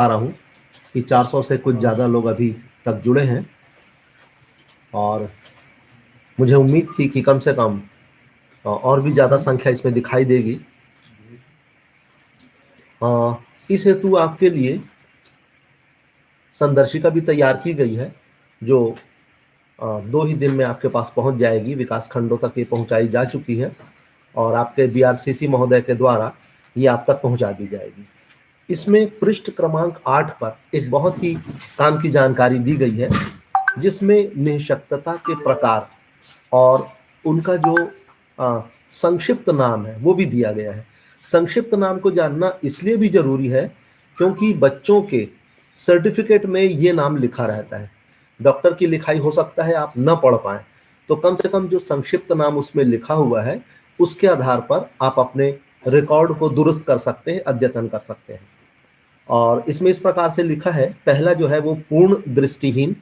आ रहा हूँ कि 400 से कुछ ज़्यादा लोग अभी तक जुड़े हैं और मुझे उम्मीद थी कि कम से कम और भी ज़्यादा संख्या इसमें दिखाई देगी। इस हेतु आपके लिए संदर्शिका भी तैयार की गई है जो 2 ही दिन में आपके पास पहुंच जाएगी। विकास खंडों तक ये पहुंचाई जा चुकी है और आपके बीआरसीसी महोदय के द्वारा ये आप तक पहुंचा दी जाएगी। इसमें पृष्ठ क्रमांक 8 पर एक बहुत ही काम की जानकारी दी गई है जिसमें निःशक्तता के प्रकार और उनका जो संक्षिप्त नाम है वो भी दिया गया है। संक्षिप्त नाम को जानना इसलिए भी जरूरी है क्योंकि बच्चों के सर्टिफिकेट में ये नाम लिखा रहता है। डॉक्टर की लिखाई हो सकता है आप न पढ़ पाए, तो कम से कम जो संक्षिप्त नाम उसमें लिखा हुआ है उसके आधार पर आप अपने रिकॉर्ड को दुरुस्त कर सकते हैं, अद्यतन कर सकते हैं। और इसमें इस प्रकार से लिखा है, पहला जो है वो पूर्ण दृष्टिहीन,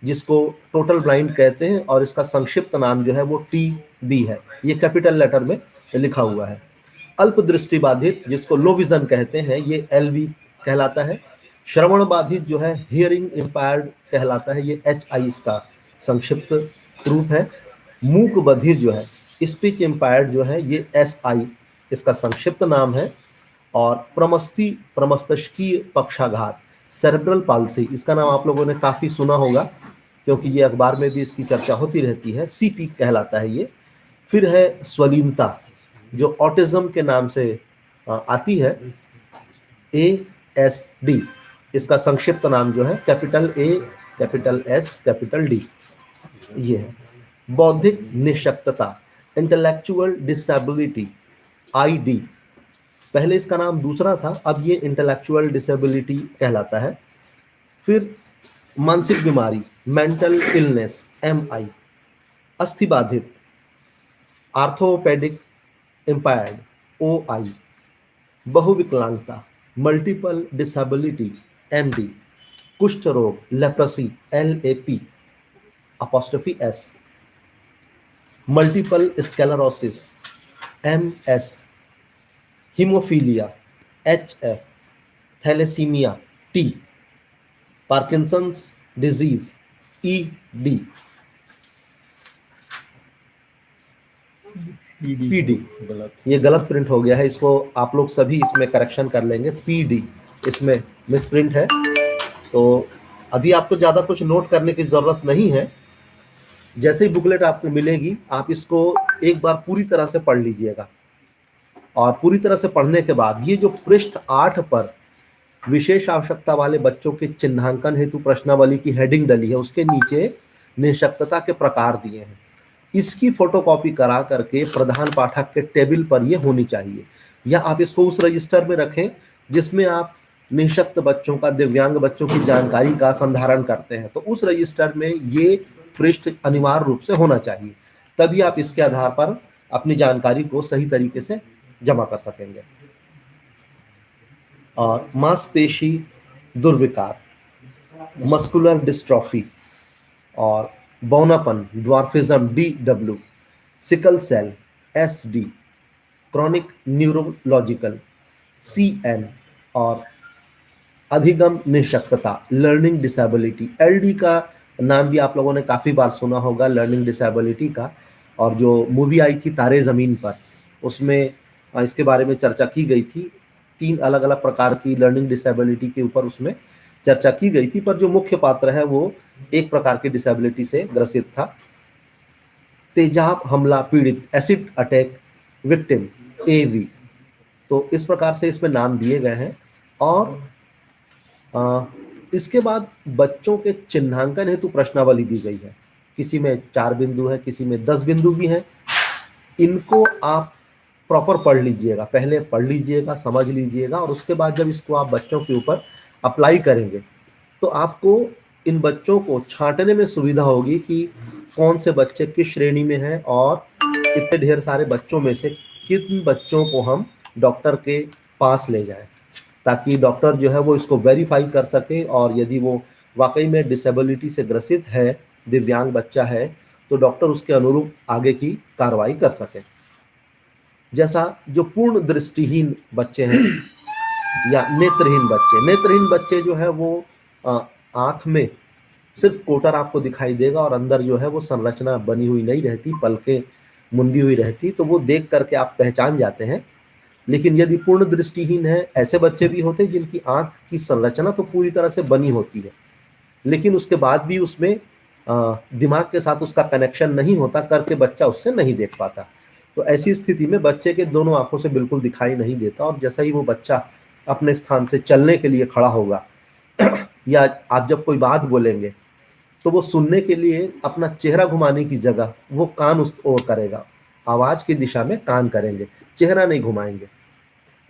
जिसको टोटल ब्लाइंड कहते हैं, और इसका संक्षिप्त नाम जो है वो TB है, ये कैपिटल लेटर में लिखा हुआ है। अल्प दृष्टि बाधित, जिसको लो विजन कहते हैं, ये LV कहलाता है। श्रवण बाधित जो है हियरिंग इम्पायर्ड कहलाता है, ये HI इसका संक्षिप्त रूप है। मूक बधिर जो है स्पीच इम्पायर्ड जो है, ये SI इसका संक्षिप्त नाम है। और प्रमस्तिष्कीय पक्षाघात सेरेब्रल पाल्सी, इसका नाम आप लोगों ने काफी सुना होगा क्योंकि ये अखबार में भी इसकी चर्चा होती रहती है, CP कहलाता है ये। फिर है स्वलीनता जो ऑटिज्म के नाम से आती है, ASD इसका संक्षिप्त नाम जो है capital A capital S capital D ये है। बौद्धिक निःशक्तता इंटेलेक्चुअल डिसेबिलिटी ID, पहले इसका नाम दूसरा था, अब ये इंटेलेक्चुअल डिसेबिलिटी कहलाता है। फिर मानसिक बीमारी मेंटल इलनेस MI, अस्थिबाधित आर्थोपेडिक इम्पायर्ड OI, बहुविकलांगता मल्टीपल डिसेबिलिटी MD, कुष्ठ रोग leprosy LAP apostrophe S, multiple sclerosis MS, haemophilia HF, thalassaemia T, Parkinson's disease ED, PD, ये गलत प्रिंट हो गया है, इसको आप लोग सभी इसमें करेक्शन कर लेंगे। PD इसमें मिस प्रिंट है, तो अभी आपको ज्यादा कुछ नोट करने की जरूरत नहीं है। जैसे ही बुकलेट आपको मिलेगी आप इसको एक बार पूरी तरह से पढ़ लीजिएगा, और पूरी तरह से पढ़ने के बाद ये जो पृष्ठ 8 पर विशेष आवश्यकता वाले बच्चों के चिन्हांकन हेतु प्रश्नावली की हेडिंग डली है, उसके नीचे निःशक्तता के प्रकार दिए हैं। इसकी फोटोकॉपी करा करके प्रधान पाठक के टेबल पर ये होनी चाहिए, या आप इसको उस रजिस्टर में रखें जिसमें आप निःशक्त बच्चों का, दिव्यांग बच्चों की जानकारी का संधारण करते हैं, तो उस रजिस्टर में ये पृष्ठ अनिवार्य रूप से होना चाहिए, तभी आप इसके आधार पर अपनी जानकारी को सही तरीके से जमा कर सकेंगे। और मांसपेशी दुर्विकार मस्कुलर डिस्ट्रॉफी और बौनापन dwarfism DW, sickle cell SD, chronic neurological CN, और अधिगम निःशक्तता लर्निंग डिसेबिलिटी LD का नाम भी आप लोगों ने काफी बार सुना होगा, लर्निंग डिसेबिलिटी का। और जो मूवी आई थी तारे जमीन पर, उसमें इसके बारे में चर्चा की गई थी। 3 अलग अलग प्रकार की लर्निंग डिसेबिलिटी के ऊपर उसमें चर्चा की गई थी, पर जो मुख्य पात्र है वो एक प्रकार की डिसेबिलिटी से ग्रसित था। तेजाब हमला पीड़ित एसिड अटैक विक्टिम AV, तो इस प्रकार से इसमें नाम दिए गए हैं। और इसके बाद बच्चों के चिन्हांकन हेतु प्रश्नावली दी गई है, किसी में 4 बिंदु है, किसी में 10 बिंदु भी है। इनको आप प्रॉपर पढ़ लीजिएगा, पहले पढ़ लीजिएगा, समझ लीजिएगा, और उसके बाद जब इसको आप बच्चों के ऊपर अप्लाई करेंगे तो आपको इन बच्चों को छांटने में सुविधा होगी कि कौन से बच्चे किस श्रेणी में हैं, और इतने ढेर सारे बच्चों में से किन बच्चों को हम डॉक्टर के पास ले जाएं, ताकि डॉक्टर जो है वो इसको वेरीफाई कर सके, और यदि वो वाकई में डिसेबिलिटी से ग्रसित है, दिव्यांग बच्चा है, तो डॉक्टर उसके अनुरूप आगे की कार्रवाई कर सके। जैसा जो पूर्ण दृष्टिहीन बच्चे हैं या नेत्रहीन बच्चे जो है वो आंख में सिर्फ कोटर आपको दिखाई देगा और अंदर जो है वो संरचना बनी हुई नहीं रहती, पलकें मुंदी हुई रहती, तो वो देख करके आप पहचान जाते हैं। लेकिन यदि पूर्ण दृष्टिहीन है, ऐसे बच्चे भी होते हैं जिनकी आंख की संरचना तो पूरी तरह से बनी होती है, लेकिन उसके बाद भी उसमें दिमाग के साथ उसका कनेक्शन नहीं होता, करके बच्चा उससे नहीं देख पाता। तो ऐसी स्थिति में बच्चे के दोनों आंखों से बिल्कुल दिखाई नहीं देता, और जैसा ही वो बच्चा अपने स्थान से चलने के लिए खड़ा होगा या आप जब कोई बात बोलेंगे तो वो सुनने के लिए अपना चेहरा घुमाने की जगह वो कान उस ओर करेगा, आवाज की दिशा में कान करेंगे, चेहरा नहीं घुमाएंगे।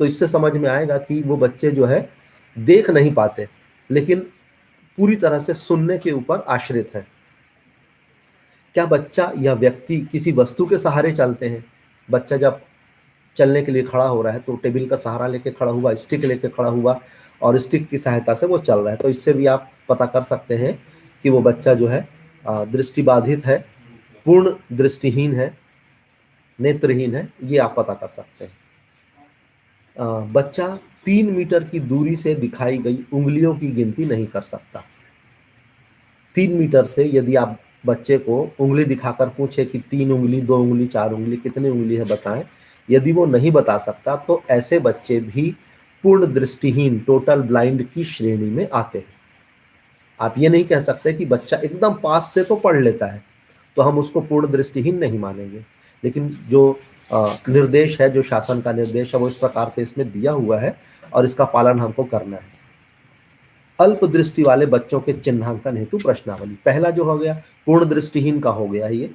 तो इससे समझ में आएगा कि वो बच्चे जो है देख नहीं पाते, लेकिन पूरी तरह से सुनने के ऊपर आश्रित है। क्या बच्चा या व्यक्ति किसी वस्तु के सहारे चलते हैं? बच्चा जब चलने के लिए खड़ा हो रहा है तो टेबल का सहारा लेके खड़ा हुआ, स्टिक लेके खड़ा हुआ और स्टिक की सहायता से वो चल रहा है। तो इससे भी आप पता कर सकते हैं कि वो बच्चा जो है दृष्टिबाधित है, पूर्ण दृष्टिहीन है, नेत्रहीन है, ये आप पता कर सकते हैं। बच्चा 3 मीटर की दूरी से दिखाई गई उंगलियों की गिनती नहीं कर सकता। 3 मीटर से यदि आप बच्चे को उंगली दिखाकर पूछे कि 3 उंगली, 2 उंगली, 4 उंगली, कितनी उंगली है बताएं, यदि वो नहीं बता सकता तो ऐसे बच्चे भी पूर्ण दृष्टिहीन, टोटल ब्लाइंड की श्रेणी में आते हैं। आप ये नहीं कह सकते कि बच्चा एकदम पास से तो पढ़ लेता है तो हम उसको पूर्ण दृष्टिहीन नहीं मानेंगे, लेकिन जो निर्देश है, जो शासन का निर्देश है, वो इस प्रकार से इसमें दिया हुआ है और इसका पालन हमको करना है। अल्प दृष्टि वाले बच्चों के चिन्हांकन हेतु प्रश्नावली। पहला जो हो गया पूर्ण दृष्टिहीन का हो गया ये।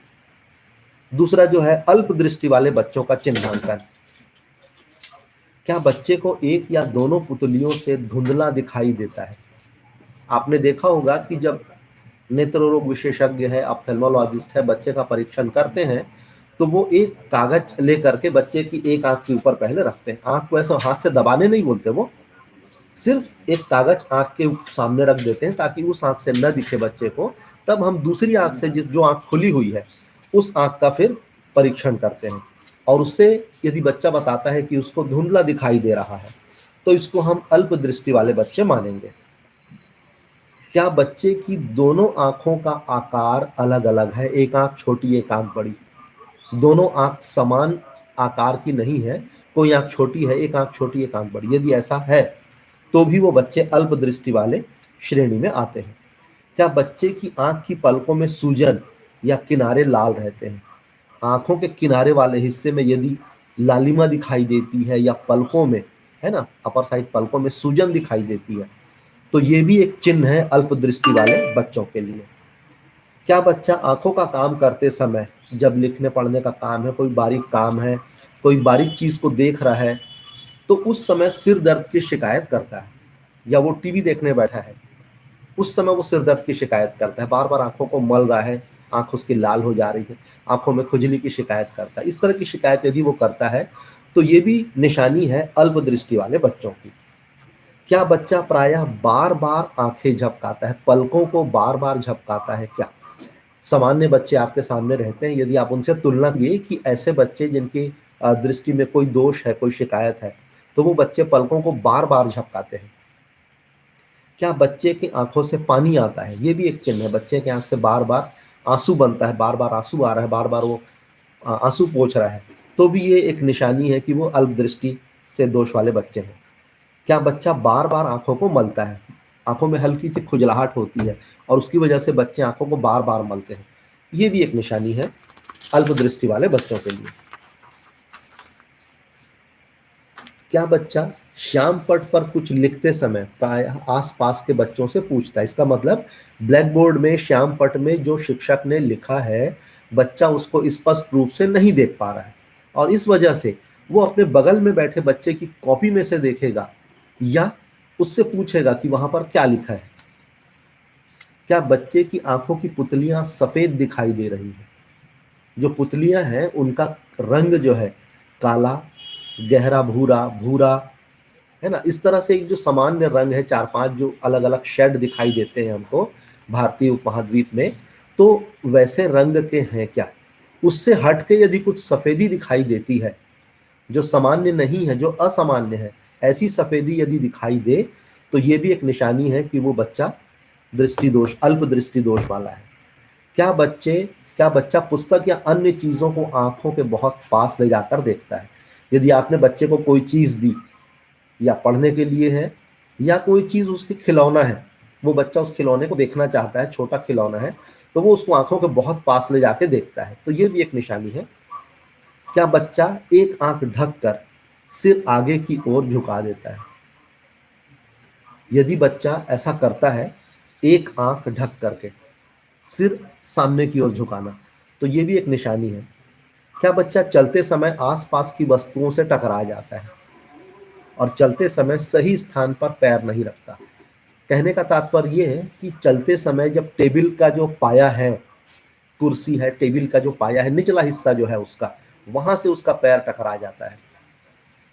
दूसरा जो है अल्प दृष्टि वाले बच्चों का चिन्हांकन। क्या बच्चे को एक या दोनों पुतलियों से धुंधला दिखाई देता है? आपने देखा होगा कि जब नेत्र रोग विशेषज्ञ है, ऑप्थेल्मोलॉजिस्ट है, बच्चे का परीक्षण करते हैं तो वो एक कागज लेकर के बच्चे की एक आंख के ऊपर पहले रखते हैं। आंख को ऐसा हाथ से दबाने नहीं बोलते, वो सिर्फ एक कागज आंख के सामने रख देते हैं ताकि उस आंख से न दिखे बच्चे को। तब हम दूसरी आंख से जो आंख खुली हुई है उस आंख का फिर परीक्षण करते हैं, और उससे यदि बच्चा बताता है कि उसको धुंधला दिखाई दे रहा है तो इसको हम अल्प दृष्टि वाले बच्चे मानेंगे। क्या बच्चे की दोनों आंखों का आकार अलग अलग है? एक आंख छोटी, एक आंख बड़ी, दोनों आंख समान आकार की नहीं है, कोई आंख छोटी है, एक आंख छोटी, एक आंख बड़ी, यदि ऐसा है तो भी वो बच्चे अल्प दृष्टि वाले श्रेणी में आते हैं। क्या बच्चे की आंख की पलकों में सूजन या किनारे लाल रहते हैं? आंखों के किनारे वाले हिस्से में यदि लालिमा दिखाई देती है या पलकों में, है ना, अपर साइड पलकों में सूजन दिखाई देती है तो ये भी एक चिन्ह है अल्प दृष्टि वाले बच्चों के लिए। क्या बच्चा आंखों का काम करते समय, जब लिखने पढ़ने का काम है, कोई बारीक काम है, कोई बारीक चीज को देख रहा है, तो उस समय सिर दर्द की शिकायत करता है, या वो टीवी देखने बैठा है उस समय वो सिर दर्द की शिकायत करता है, बार बार आंखों को मल रहा है, आंख उसकी लाल हो जा रही है, आंखों में खुजली की शिकायत करता है, इस तरह की शिकायत यदि वो करता है तो ये भी निशानी है अल्प दृष्टि वाले बच्चों की। क्या बच्चा प्रायः बार बार आंखें झपकाता है, पलकों को बार बार झपकाता है? क्या सामान्य बच्चे आपके सामने रहते हैं, यदि आप उनसे तुलना किए कि ऐसे बच्चे जिनकी दृष्टि में कोई दोष है, कोई शिकायत है, तो वो बच्चे पलकों को बार बार झपकाते हैं। क्या बच्चे की आंखों से पानी आता है? ये भी एक चिन्ह है, बच्चे की आंख से बार बार आंसू बनता है, बार बार आंसू आ रहा है, बार बार वो आंसू पोंछ रहा है, तो भी ये एक निशानी है कि वो अल्प दृष्टि से दोष वाले बच्चे हैं। क्या बच्चा बार बार आंखों को मलता है? आंखों में हल्की सी खुजलाहट होती है और उसकी वजह से बच्चे आंखों को बार बार मलते हैं, ये भी एक निशानी है अल्प दृष्टि वाले बच्चों के लिए। क्या बच्चा श्याम पट पर कुछ लिखते समय प्राय आसपास के बच्चों से पूछता है? इसका मतलब ब्लैक बोर्ड में, श्याम पट में जो शिक्षक ने लिखा है, बच्चा उसको स्पष्ट रूप से नहीं देख पा रहा है और इस वजह से वो अपने बगल में बैठे बच्चे की कॉपी में से देखेगा या उससे पूछेगा कि वहां पर क्या लिखा है। क्या बच्चे की आंखों की पुतलियां सफेद दिखाई दे रही हैं? जो पुतलियां हैं उनका रंग जो है काला, गहरा भूरा, भूरा, है ना, इस तरह से एक जो सामान्य रंग है, 4-5 जो अलग अलग शेड दिखाई देते हैं हमको भारतीय उपमहाद्वीप में, तो वैसे रंग के हैं क्या? उससे हट के यदि कुछ सफेदी दिखाई देती है जो सामान्य नहीं है, जो असामान्य है, ऐसी सफेदी यदि दिखाई दे तो ये भी एक निशानी है कि वो बच्चा दृष्टि दोष, अल्प दृष्टि दोष वाला है। क्या बच्चा पुस्तक या अन्य चीजों को आंखों के बहुत पास ले जाकर देखता है? यदि आपने बच्चे को कोई चीज दी, या पढ़ने के लिए है, या कोई चीज उसकी खिलौना है, वो बच्चा उस खिलौने को देखना चाहता है, छोटा खिलौना है, तो वो उसको आंखों के बहुत पास ले जाके देखता है, तो ये भी एक निशानी है। क्या बच्चा एक आंख ढककर सिर आगे की ओर झुका देता है? यदि बच्चा ऐसा करता है, एक आंख ढक करके सिर सामने की ओर झुकाना, तो ये भी एक निशानी है। क्या बच्चा चलते समय आसपास की वस्तुओं से टकरा जाता है और चलते समय सही स्थान पर पैर नहीं रखता? कहने का तात्पर्य ये है कि चलते समय जब टेबल का जो पाया है, कुर्सी है, टेबल का जो पाया है, निचला हिस्सा जो है उसका, वहां से उसका पैर टकरा जाता है,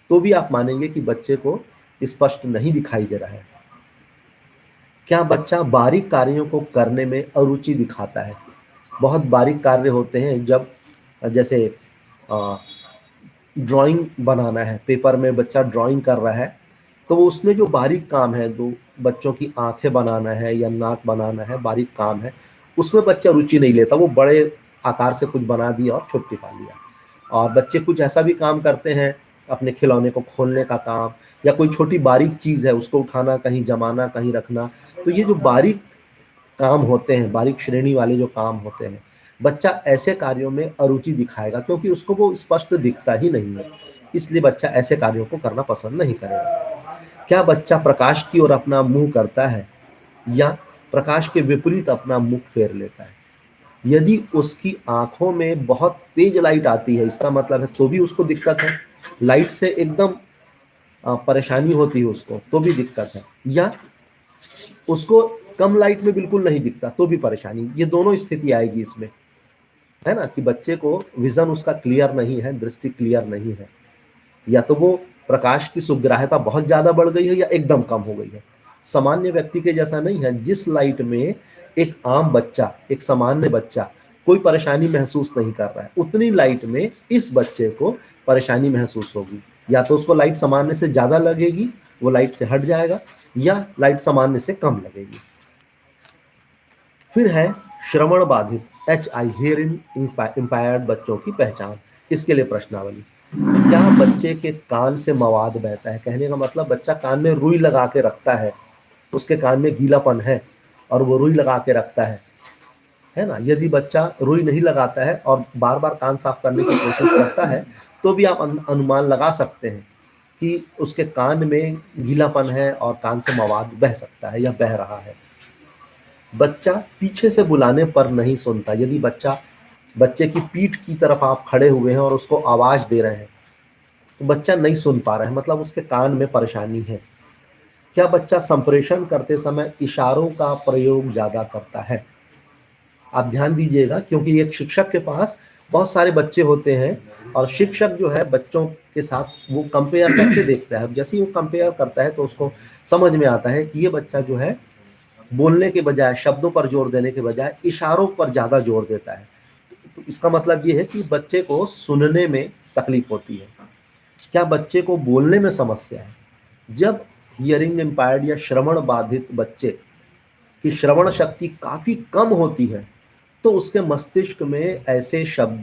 तो भी आप मानेंगे कि बच्चे को स्पष्ट नहीं दिखाई दे रहा है। क्या बच्चा बारीक कार्यों को करने में अरुचि दिखाता है? बहुत बारीक कार्य होते हैं, जब जैसे ड्राइंग बनाना है, पेपर में बच्चा ड्राइंग कर रहा है, तो वो उसमें जो बारीक काम है, दो बच्चों की आंखें बनाना है या नाक बनाना है, बारीक काम है, उसमें बच्चा रुचि नहीं लेता, वो बड़े आकार से कुछ बना दिया और छुट्टी पा लिया। और बच्चे कुछ ऐसा भी काम करते हैं, अपने खिलौने को खोलने का काम, या कोई छोटी बारीक चीज है उसको उठाना, कहीं जमाना, कहीं रखना, तो ये जो बारीक काम होते हैं, बारीक श्रेणी वाले जो काम होते हैं, बच्चा ऐसे कार्यों में अरुचि दिखाएगा, क्योंकि उसको वो स्पष्ट दिखता ही नहीं है, इसलिए बच्चा ऐसे कार्यों को करना पसंद नहीं करेगा। क्या बच्चा प्रकाश की ओर अपना मुंह करता है या प्रकाश के विपरीत अपना मुख फेर लेता है? यदि उसकी आंखों में बहुत तेज लाइट आती है, इसका मतलब है तो भी उसको दिक्कत है, लाइट से एकदम परेशानी होती है उसको, तो भी दिक्कत है, या उसको कम लाइट में बिल्कुल नहीं दिखता तो भी परेशानी, ये दोनों स्थिति आएगी इसमें, है ना, कि बच्चे को विजन उसका क्लियर नहीं है, दृष्टि क्लियर नहीं है, या तो वो प्रकाश की सुग्राह्यता बहुत ज्यादा बढ़ गई है या एकदम कम हो गई है। सामान्य व्यक्ति के जैसा नहीं है, जिस लाइट में एक आम बच्चा, एक सामान्य बच्चा कोई परेशानी महसूस नहीं कर रहा है, उतनी लाइट में इस बच्चे को परेशानी महसूस होगी, या तो उसको लाइट सामान्य से ज्यादा लगेगी, वो लाइट से हट जाएगा, या लाइट सामान्य से कम लगेगी। फिर है श्रवण बाधित, HI, हियरिंग इंपायर्ड बच्चों की पहचान। इसके लिए प्रश्नावली। क्या बच्चे के कान से मवाद बहता है? कहने का मतलब बच्चा कान में रुई लगा के रखता है, उसके कान में गीलापन है और वो रुई लगा के रखता है ना। यदि बच्चा रुई नहीं लगाता है और बार बार कान साफ करने की कोशिश करता है, तो भी आप अनुमान लगा सकते हैं कि उसके कान में गीलापन है और कान से मवाद बह सकता है या बह रहा है। बच्चा पीछे से बुलाने पर नहीं सुनता। यदि बच्चे की पीठ की तरफ आप खड़े हुए हैं और उसको आवाज दे रहे हैं, तो बच्चा नहीं सुन पा रहा है, मतलब उसके कान में परेशानी है। क्या बच्चा संप्रेषण करते समय इशारों का प्रयोग ज्यादा करता है? आप ध्यान दीजिएगा, क्योंकि एक शिक्षक के पास बहुत सारे बच्चे होते हैं और शिक्षक जो है बच्चों के साथ वो कंपेयर करके देखता है। जैसे ही वो कंपेयर करता है तो उसको समझ में आता है कि ये बच्चा जो है बोलने के बजाय, शब्दों पर जोर देने के बजाय इशारों पर ज्यादा जोर देता है। तो इसका मतलब ये है कि इस बच्चे को सुनने में तकलीफ होती है। क्या बच्चे को बोलने में समस्या है? जब हियरिंग इम्पायर्ड या श्रवण बाधित बच्चे की श्रवण शक्ति काफी कम होती है, तो उसके मस्तिष्क में ऐसे शब्द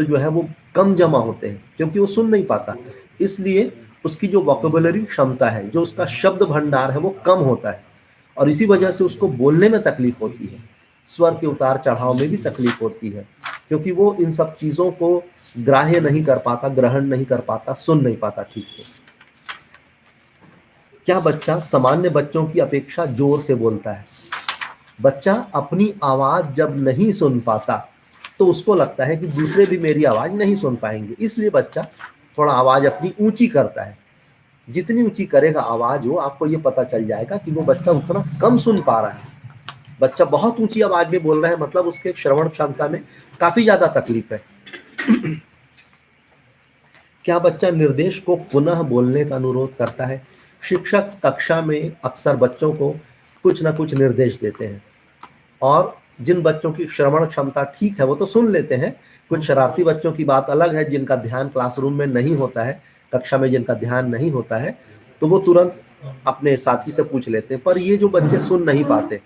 जो है वो कम जमा होते हैं, क्योंकि वो सुन नहीं पाता, इसलिए उसकी जो वोकैबुलरी क्षमता है, जो उसका शब्द भंडार है, वो कम होता है और इसी वजह से उसको बोलने में तकलीफ होती है, स्वर के उतार चढ़ाव में भी तकलीफ होती है, क्योंकि वो इन सब चीजों को ग्राह्य नहीं कर पाता, ग्रहण नहीं कर पाता, सुन नहीं पाता ठीक से। क्या बच्चा सामान्य बच्चों की अपेक्षा जोर से बोलता है? बच्चा अपनी आवाज जब नहीं सुन पाता तो उसको लगता है कि दूसरे भी मेरी आवाज नहीं सुन पाएंगे, इसलिए बच्चा थोड़ा आवाज अपनी ऊंची करता है। जितनी ऊंची करेगा आवाज, वो आपको ये पता चल जाएगा कि वो बच्चा उतना कम सुन पा रहा है। बच्चा बहुत ऊंची आवाज में बोल रहा है, मतलब उसके श्रवण क्षमता में काफी ज्यादा तकलीफ है। क्या बच्चा निर्देश को पुनः बोलने का अनुरोध करता है? शिक्षक कक्षा में अक्सर बच्चों को कुछ ना कुछ निर्देश देते हैं और जिन बच्चों की श्रवण क्षमता ठीक है वो तो सुन लेते हैं, कुछ शरारती बच्चों की बात अलग है, जिनका ध्यान क्लासरूम में नहीं होता है, कक्षा में जिनका ध्यान नहीं होता है, तो वो तुरंत अपने साथी से पूछ लेते हैं। पर ये जो बच्चे सुन नहीं पाते,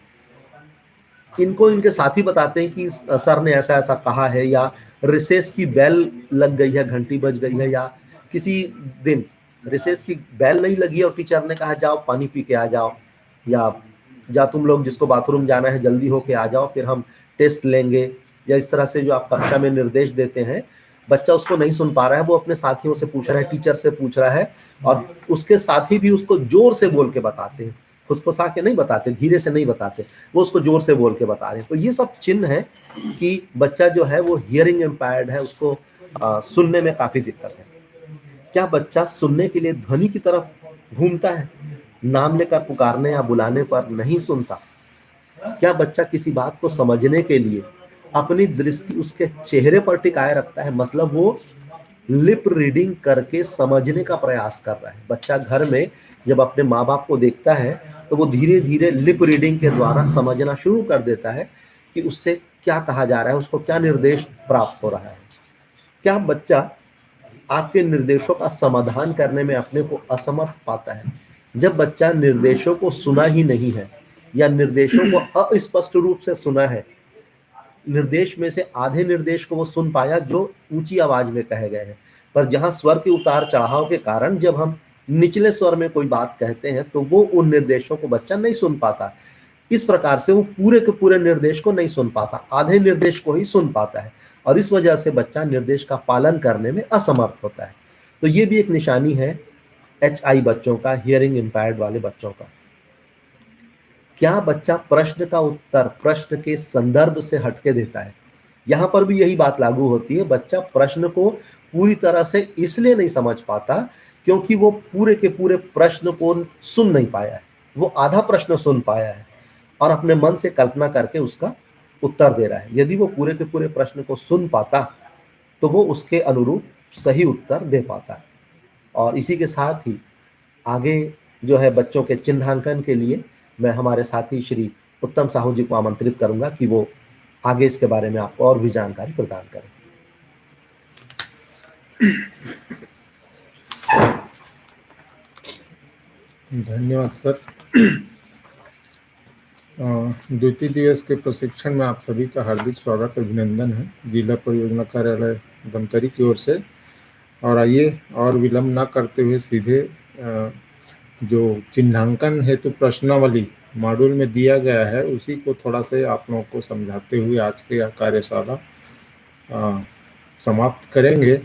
इनको इनके साथी बताते हैं कि सर ने ऐसा ऐसा कहा है, या रिसेस की बेल लग गई है, घंटी बज गई है, या किसी दिन रिसेस की बेल नहीं लगी है और टीचर ने कहा जाओ पानी पी के आ जाओ, या जा तुम लोग जिसको बाथरूम जाना है जल्दी होके आ जाओ, फिर हम टेस्ट लेंगे, या इस तरह से जो आप कक्षा में निर्देश देते हैं, बच्चा उसको नहीं सुन पा रहा है, वो अपने साथियों से पूछ रहा है, टीचर से पूछ रहा है, और उसके साथी भी उसको जोर से बोल के बताते हैं, फुसफुसा के नहीं बताते, धीरे से नहीं बताते, वो उसको जोर से बोल के बता रहे हैं। तो ये सब चिन्ह है कि बच्चा जो है वो हियरिंग इम्पेयर्ड है, उसको सुनने में काफी दिक्कत है। क्या बच्चा सुनने के लिए ध्वनि की तरफ घूमता है, नाम लेकर पुकारने या बुलाने पर नहीं सुनता? क्या बच्चा किसी बात को समझने के लिए अपनी दृष्टि उसके चेहरे पर टिकाए रखता है, मतलब वो लिप रीडिंग करके समझने का प्रयास कर रहा है? बच्चा घर में जब अपने माँ बाप को देखता है तो वो धीरे धीरे लिप रीडिंग के द्वारा समझना शुरू कर देता है कि उससे क्या कहा जा रहा है, उसको क्या निर्देश प्राप्त हो रहा है। क्या बच्चा आपके निर्देशों का समाधान करने में अपने को असमर्थ पाता है? जब बच्चा निर्देशों को सुना ही नहीं है, या निर्देशों को अस्पष्ट रूप से सुना है, निर्देश में से आधे निर्देश को वो सुन पाया जो ऊंची आवाज में कहे गए हैं, पर जहां स्वर के उतार चढ़ाव के कारण जब हम निचले स्वर में कोई बात कहते हैं तो वो उन निर्देशों को बच्चा नहीं सुन पाता। इस प्रकार से वो पूरे के पूरे निर्देश को नहीं सुन पाता, आधे निर्देश को ही सुन पाता है, और इस वजह से बच्चा निर्देश का पालन करने में असमर्थ होता है। तो ये भी एक निशानी है HI बच्चों का, हियरिंग इम्पेयर्ड वाले बच्चों का। क्या बच्चा प्रश्न का उत्तर प्रश्न के संदर्भ से हटके देता है? यहां पर भी यही बात लागू होती है, बच्चा प्रश्न को पूरी तरह से इसलिए नहीं समझ पाता क्योंकि वो पूरे के पूरे प्रश्न को सुन नहीं पाया है, वो आधा प्रश्न सुन पाया है और अपने मन से कल्पना करके उसका उत्तर दे रहा है। यदि वो पूरे के पूरे प्रश्न को सुन पाता तो वो उसके अनुरूप सही उत्तर दे पाता है। और इसी के साथ ही आगे जो है बच्चों के चिन्हांकन के लिए मैं हमारे साथी श्री उत्तम साहू जी को आमंत्रित करूंगा कि वो आगे इसके बारे में आपको और भी जानकारी प्रदान करें। धन्यवाद सर। द्वितीय दिवस के प्रशिक्षण में आप सभी का हार्दिक स्वागत अभिनंदन है जिला परियोजना कार्यालय धमतरी की ओर से। और आइए और विलंब न करते हुए सीधे जो चिन्हांकन हेतु प्रश्नावली मॉड्यूल में दिया गया है उसी को थोड़ा से आप लोगों को समझाते हुए आज के यह कार्यशाला समाप्त करेंगे।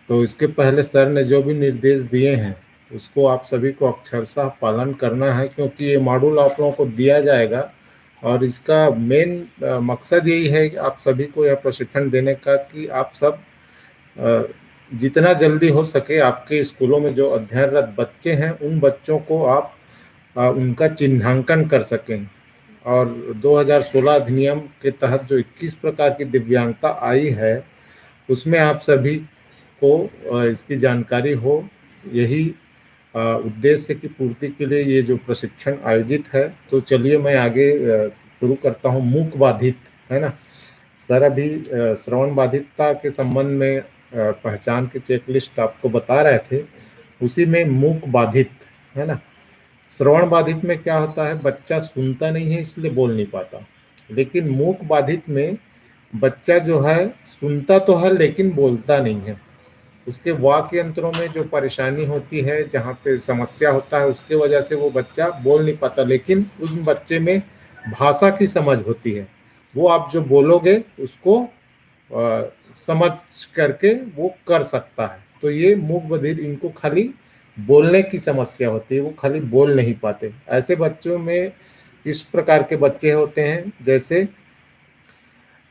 तो इसके पहले सर ने जो भी निर्देश दिए हैं उसको आप सभी को अक्षरशः पालन करना है, क्योंकि ये मॉड्यूल आप लोगों को दिया जाएगा और इसका मेन मकसद यही है कि आप सभी को यह प्रशिक्षण देने का कि आप सब जितना जल्दी हो सके आपके स्कूलों में जो अध्ययनरत बच्चे हैं उन बच्चों को आप उनका चिन्हांकन कर सकें। और 2016 अधिनियम के तहत जो 21 प्रकार की दिव्यांगता आई है उसमें आप सभी को इसकी जानकारी हो, यही उद्देश्य की पूर्ति के लिए ये जो प्रशिक्षण आयोजित है। तो चलिए मैं आगे शुरू करता हूँ। मूक बाधित है ना सर, अभी श्रवण बाधितता के संबंध में पहचान के चेकलिस्ट आपको बता रहे थे, उसी में मूक बाधित है ना। श्रवण बाधित में क्या होता है, बच्चा सुनता नहीं है इसलिए बोल नहीं पाता, लेकिन मूक बाधित में बच्चा जो है सुनता तो है लेकिन बोलता नहीं है। उसके वाक्य यंत्रों में जो परेशानी होती है, जहाँ पे समस्या होता है, उसके वजह से वो बच्चा बोल नहीं पाता, लेकिन उस बच्चे में भाषा की समझ होती है। वो आप जो बोलोगे उसको समझ करके वो कर सकता है। तो ये मूक बधिर, इनको खाली बोलने की समस्या होती है, वो खाली बोल नहीं पाते। ऐसे बच्चों में इस प्रकार के बच्चे होते हैं, जैसे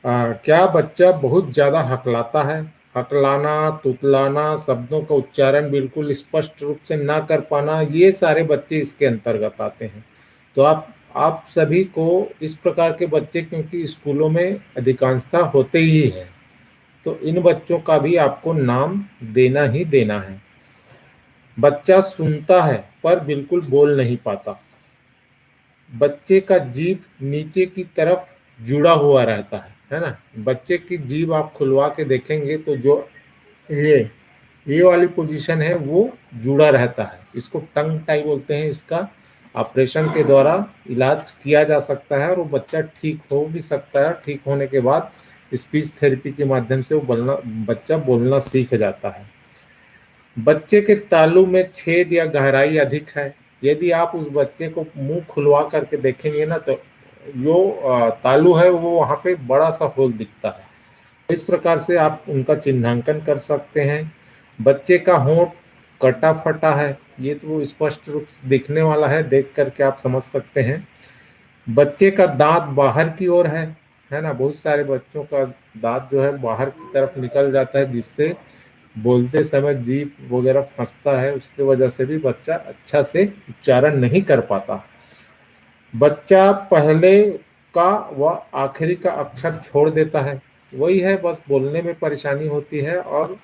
क्या बच्चा बहुत ज़्यादा हकलाता है, हकलाना, तुतलाना, शब्दों का उच्चारण बिल्कुल स्पष्ट रूप से ना कर पाना, ये सारे बच्चे इसके अंतर्गत आते हैं। तो आप सभी को इस प्रकार के बच्चे, क्योंकि स्कूलों में अधिकांशतः होते ही हैं, तो इन बच्चों का भी आपको नाम देना ही देना है। बच्चा सुनता है पर बिल्कुल बोल नहीं पाता। बच्चे का जीभ नीचे की तरफ जुड़ा हुआ रहता है ना। बच्चे की जीभ आप खुलवा के देखेंगे तो जो ये ये वाली पोजीशन है वो जुड़ा रहता है। इसको टंग टाई बोलते हैं। इसका ऑपरेशन के द्वारा इलाज किया जा सकता है और वो बच्चा ठीक हो भी सकता है। ठीक होने के बाद स्पीच थेरेपी के माध्यम से वो बच्चा बोलना सीख जाता है। बच्चे के तालू में छेद या गहराई अधिक है। यदि आप उस बच्चे को मुंह खुलवा करके देखेंगे ना तो जो तालू है वो वहाँ पे बड़ा सा होल दिखता है। इस प्रकार से आप उनका चिन्हांकन कर सकते हैं। बच्चे का होंठ कटा फटा है, ये तो स्पष्ट रूप से दिखने वाला है, देख करके आप समझ सकते हैं। बच्चे का दांत बाहर की ओर है ना। बहुत सारे बच्चों का दांत जो है बाहर की तरफ निकल जाता है, जिससे बोलते समय जीभ वगैरह फंसता है। उसके वजह से भी बच्चा अच्छा से उच्चारण नहीं कर पाता। बच्चा पहले का व आखिरी का अक्षर छोड़ देता है। वही है, बस बोलने में परेशानी होती है और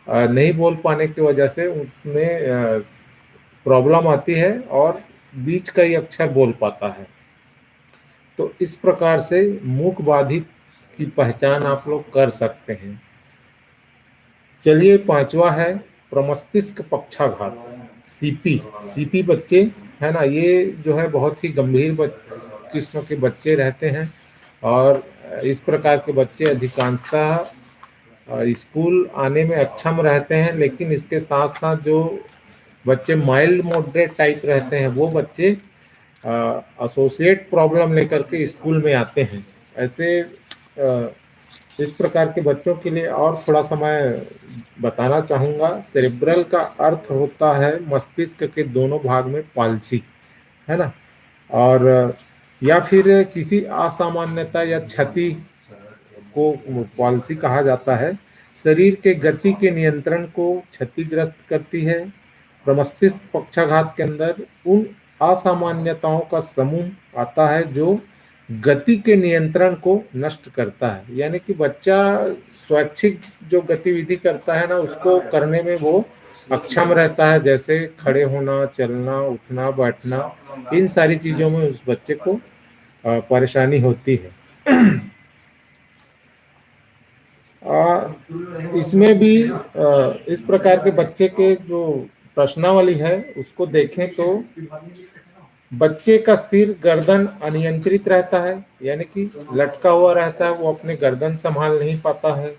नहीं बोल पाने की वजह से उसमें प्रॉब्लम आती है और बीच का ही अक्षर बोल पाता है। तो इस प्रकार से मूक बाधित की पहचान आप लोग कर सकते हैं। चलिए, पांचवा है प्रमस्तिष्क पक्षाघात, सीपी। सीपी बच्चे है ना, ये जो है बहुत ही गंभीर किस्म के बच्चे रहते हैं और इस प्रकार के बच्चे अधिकांशतः स्कूल आने में अक्षम रहते हैं। लेकिन इसके साथ साथ जो बच्चे माइल्ड मॉडरेट टाइप रहते हैं वो बच्चे एसोसिएट प्रॉब्लम लेकर के स्कूल में आते हैं। ऐसे इस प्रकार के बच्चों के लिए और थोड़ा सा मैं बताना चाहूँगा। सेरेब्रल का अर्थ होता है मस्तिष्क के दोनों भाग में पाल्सी, है ना। और या फिर किसी असामान्यता या क्षति को पॉलिसी कहा जाता है। शरीर के गति के नियंत्रण को क्षतिग्रस्त करती है। प्रमस्तिष्क पक्षाघात के अंदर उन असामान्यताओं का समूह आता है जो गति के नियंत्रण को नष्ट करता है। यानी कि बच्चा स्वैच्छिक जो गतिविधि करता है ना, उसको करने में वो अक्षम रहता है, जैसे खड़े होना, चलना, उठना, बैठना। इन सारी चीजों में उस बच्चे को परेशानी होती है। इसमें भी इस प्रकार के बच्चे के जो प्रश्नावली है उसको देखें तो बच्चे का सिर गर्दन अनियंत्रित रहता है, यानी कि लटका हुआ रहता है, वो अपने गर्दन संभाल नहीं पाता है।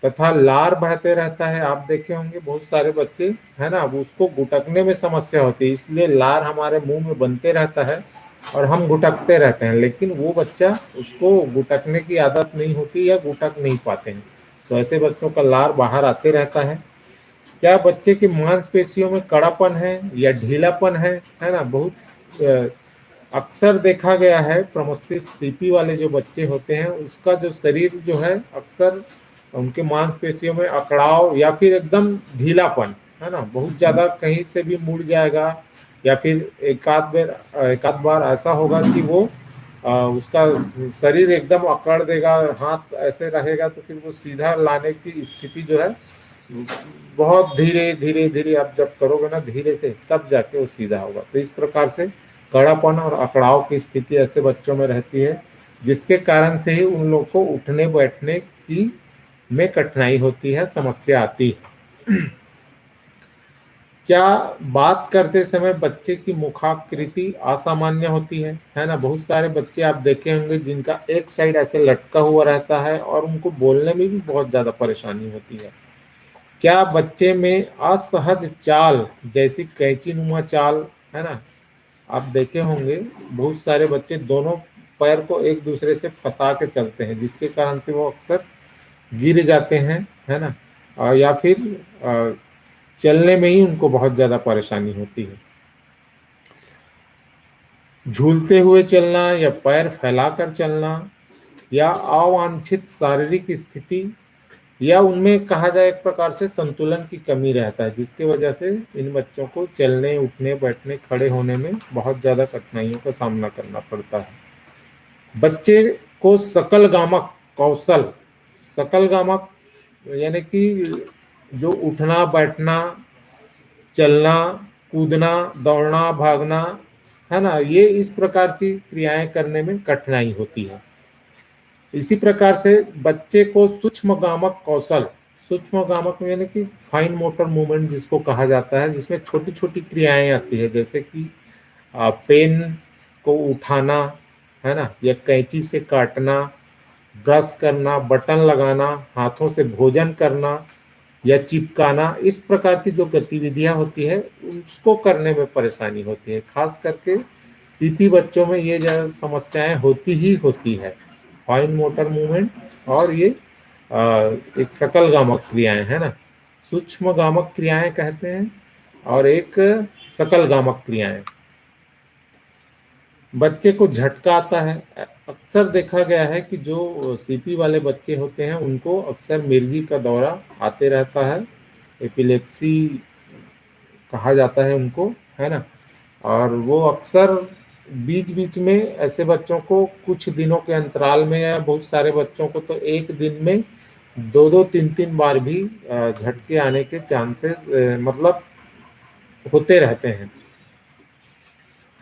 तथा लार बहते रहता है। आप देखे होंगे बहुत सारे बच्चे है ना, उसको गुटकने में समस्या होती है, इसलिए लार हमारे मुंह में बनते रहता है और हम गुटकते रहते हैं। लेकिन वो बच्चा, उसको गुटकने की आदत नहीं होती या गुटक नहीं पाते हैं, तो ऐसे बच्चों का लार बाहर आते रहता है। क्या बच्चे की मांसपेशियों में कड़ापन है या ढीलापन है ना। बहुत अक्सर देखा गया है प्रमस्तिष्क सीपी वाले जो बच्चे होते हैं उसका जो शरीर जो है अक्सर उनके मांसपेशियों में अकड़ाव या फिर एकदम ढीलापन, है ना। बहुत ज़्यादा कहीं से भी मुड़ जाएगा या फिर एक आध बार ऐसा होगा कि वो उसका शरीर एकदम अकड़ देगा, हाथ ऐसे रहेगा, तो फिर वो सीधा लाने की स्थिति जो है बहुत धीरे धीरे धीरे आप जब करोगे ना, धीरे से, तब जाके वो सीधा होगा। तो इस प्रकार से कड़ापन और अकड़ाव की स्थिति ऐसे बच्चों में रहती है, जिसके कारण से ही उन लोग को उठने बैठने की में कठिनाई होती है, समस्या आती है। क्या बात करते समय बच्चे की मुखाकृति असामान्य होती है ना। बहुत सारे बच्चे आप देखे होंगे जिनका एक साइड ऐसे लटका हुआ रहता है और उनको बोलने में भी बहुत ज़्यादा परेशानी होती है। क्या बच्चे में असहज चाल, जैसी कैंची नुमा चाल, है ना। आप देखे होंगे बहुत सारे बच्चे दोनों पैर को एक दूसरे से फंसा के चलते हैं, जिसके कारण से वो अक्सर गिर जाते हैं, है ना। या फिर चलने में ही उनको बहुत ज़्यादा परेशानी होती है। झूलते हुए चलना या पैर फैलाकर चलना या अवांछित शारीरिक स्थिति, या उनमें कहा जाए एक प्रकार से संतुलन की कमी रहता है, जिसकी वजह से इन बच्चों को चलने, उठने, बैठने, खड़े होने में बहुत ज़्यादा कठिनाइयों का सामना करना पड़ता है। बच्चे को सकलगामक कौशल, सकलगामक यानी कि जो उठना, बैठना, चलना, कूदना, दौड़ना, भागना, है ना, ये इस प्रकार की क्रियाएं करने में कठिनाई होती है। इसी प्रकार से बच्चे को सूक्ष्मगामक कौशल, सूक्ष्मगामक यानी कि फाइन मोटर मूवमेंट जिसको कहा जाता है, जिसमें छोटी छोटी क्रियाएं आती है, जैसे कि पेन को उठाना, है ना, या कैंची से काटना, ब्रश करना, बटन लगाना, हाथों से भोजन करना या चिपकाना, इस प्रकार की जो गतिविधियां होती है उसको करने में परेशानी होती है। खास करके सीपी बच्चों में ये समस्याएं होती ही होती है, फाइन मोटर मूवमेंट और ये एक सकल गामक क्रियाएं, है ना, सूक्ष्म गामक क्रियाएं कहते हैं और एक सकल गामक क्रियाएं। बच्चे को झटका आता है, अक्सर देखा गया है कि जो सीपी वाले बच्चे होते हैं उनको अक्सर मिर्गी का दौरा आते रहता है, एपिलेप्सी कहा जाता है उनको, है ना, और वो अक्सर बीच बीच में ऐसे बच्चों को कुछ दिनों के अंतराल में, या बहुत सारे बच्चों को तो एक दिन में दो दो तीन तीन बार भी झटके आने के चांसेस मतलब होते रहते हैं।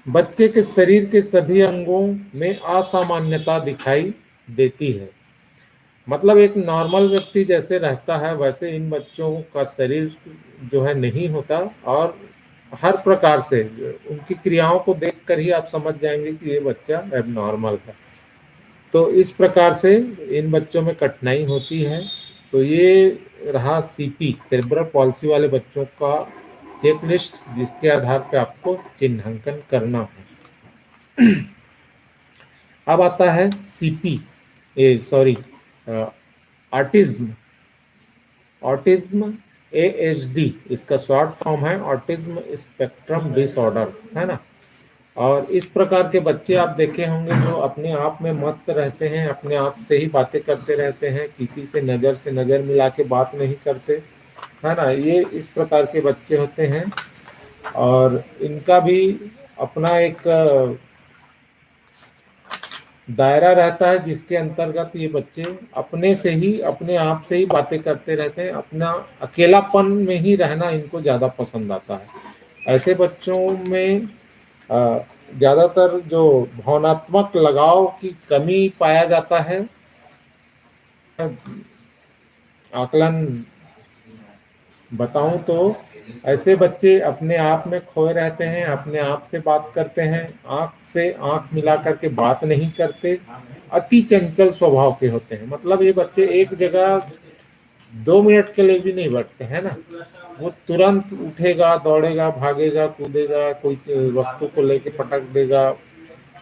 बच्चे के शरीर के सभी अंगों में असामान्यता दिखाई देती है, मतलब एक नॉर्मल व्यक्ति जैसे रहता है वैसे इन बच्चों का शरीर जो है नहीं होता, और हर प्रकार से उनकी क्रियाओं को देखकर ही आप समझ जाएंगे कि ये बच्चा एबनॉर्मल है। तो इस प्रकार से इन बच्चों में कठिनाई होती है। तो ये रहा सीपी, सेरेब्रल पॉल्सी वाले बच्चों का चेकलिस्ट, जिसके आधार पर आपको चिन्हांकन करना है। अब आता है सीपी, ऑटिज्म। ऑटिज्म ASD इसका शॉर्ट फॉर्म है, ऑटिज्म स्पेक्ट्रम डिसऑर्डर, है ना। और इस प्रकार के बच्चे आप देखे होंगे जो अपने आप में मस्त रहते हैं, अपने आप से ही बातें करते रहते हैं, किसी से नज़र मिला के बात नहीं करते, है ना। ये इस प्रकार के बच्चे होते हैं और इनका भी अपना एक दायरा रहता है, जिसके अंतर्गत ये बच्चे अपने से ही, अपने आप से ही बातें करते रहते हैं, अपना अकेलापन में ही रहना इनको ज़्यादा पसंद आता है। ऐसे बच्चों में ज़्यादातर जो भावनात्मक लगाव की कमी पाया जाता है। आकलन बताऊं तो ऐसे बच्चे अपने आप में खोए रहते हैं, अपने आप से बात करते हैं, आंख से आंख मिला करके बात नहीं करते, अति चंचल स्वभाव के होते हैं। मतलब ये बच्चे एक जगह 2 मिनट के लिए भी नहीं बैठते हैं ना, वो तुरंत उठेगा, दौड़ेगा, भागेगा, कूदेगा, कोई वस्तु को लेके पटक देगा,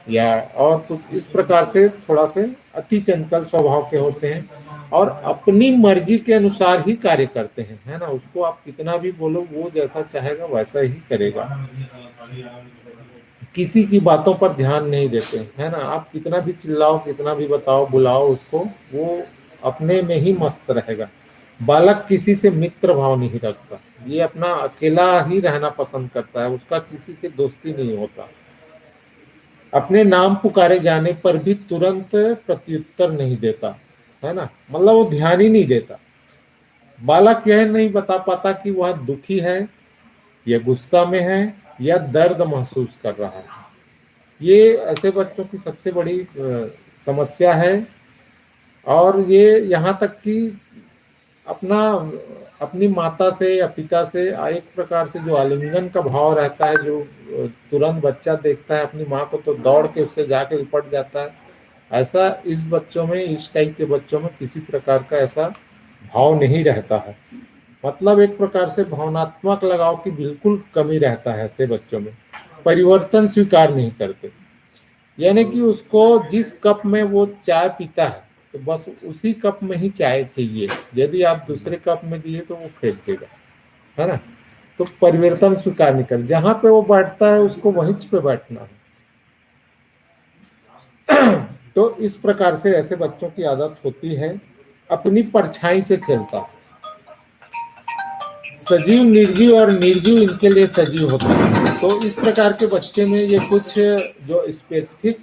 या और कुछ इस प्रकार से थोड़ा से अति चंचल स्वभाव के होते हैं और अपनी मर्जी के अनुसार ही कार्य करते हैं, है ना। उसको आप कितना भी बोलो वो जैसा चाहेगा वैसा ही करेगा, किसी की बातों पर ध्यान नहीं देते, है ना। आप कितना भी चिल्लाओ, कितना भी बताओ, बुलाओ उसको, वो अपने में ही मस्त रहेगा। बालक किसी से मित्र भाव नहीं रखता, ये अपना अकेला ही रहना पसंद करता है, उसका किसी से दोस्ती नहीं होता। अपने नाम पुकारे जाने पर भी तुरंत प्रत्युत्तर नहीं देता, है ना, मतलब वो ध्यान ही नहीं देता। बालक यह नहीं बता पाता कि वह दुखी है या गुस्सा में है या दर्द महसूस कर रहा है। ये ऐसे बच्चों की सबसे बड़ी समस्या है। और ये यहाँ तक कि अपनी माता से या पिता से एक प्रकार से जो आलिंगन का भाव रहता है, जो तुरंत बच्चा देखता है अपनी माँ को तो दौड़ के उससे जाके लिपट जाता है, ऐसा इस बच्चों में, इस टाइप के बच्चों में किसी प्रकार का ऐसा भाव नहीं रहता है। मतलब एक प्रकार से भावनात्मक लगाव की बिल्कुल कमी रहता है ऐसे बच्चों में। परिवर्तन स्वीकार नहीं करते, यानी कि उसको जिस कप में वो चाय पीता है तो बस उसी कप में ही चाय चाहिए, यदि आप दूसरे कप में दिए तो वो फेंक देगा, है ना। तो परिवर्तन स्वीकार नहीं कर, जहां पे वो बैठता है उसको वहीं पे बैठना है। तो इस प्रकार से ऐसे बच्चों की आदत होती है। अपनी परछाई से खेलता, सजीव निर्जीव और निर्जीव इनके लिए सजीव होता है। तो इस प्रकार के बच्चे में ये कुछ जो स्पेसिफिक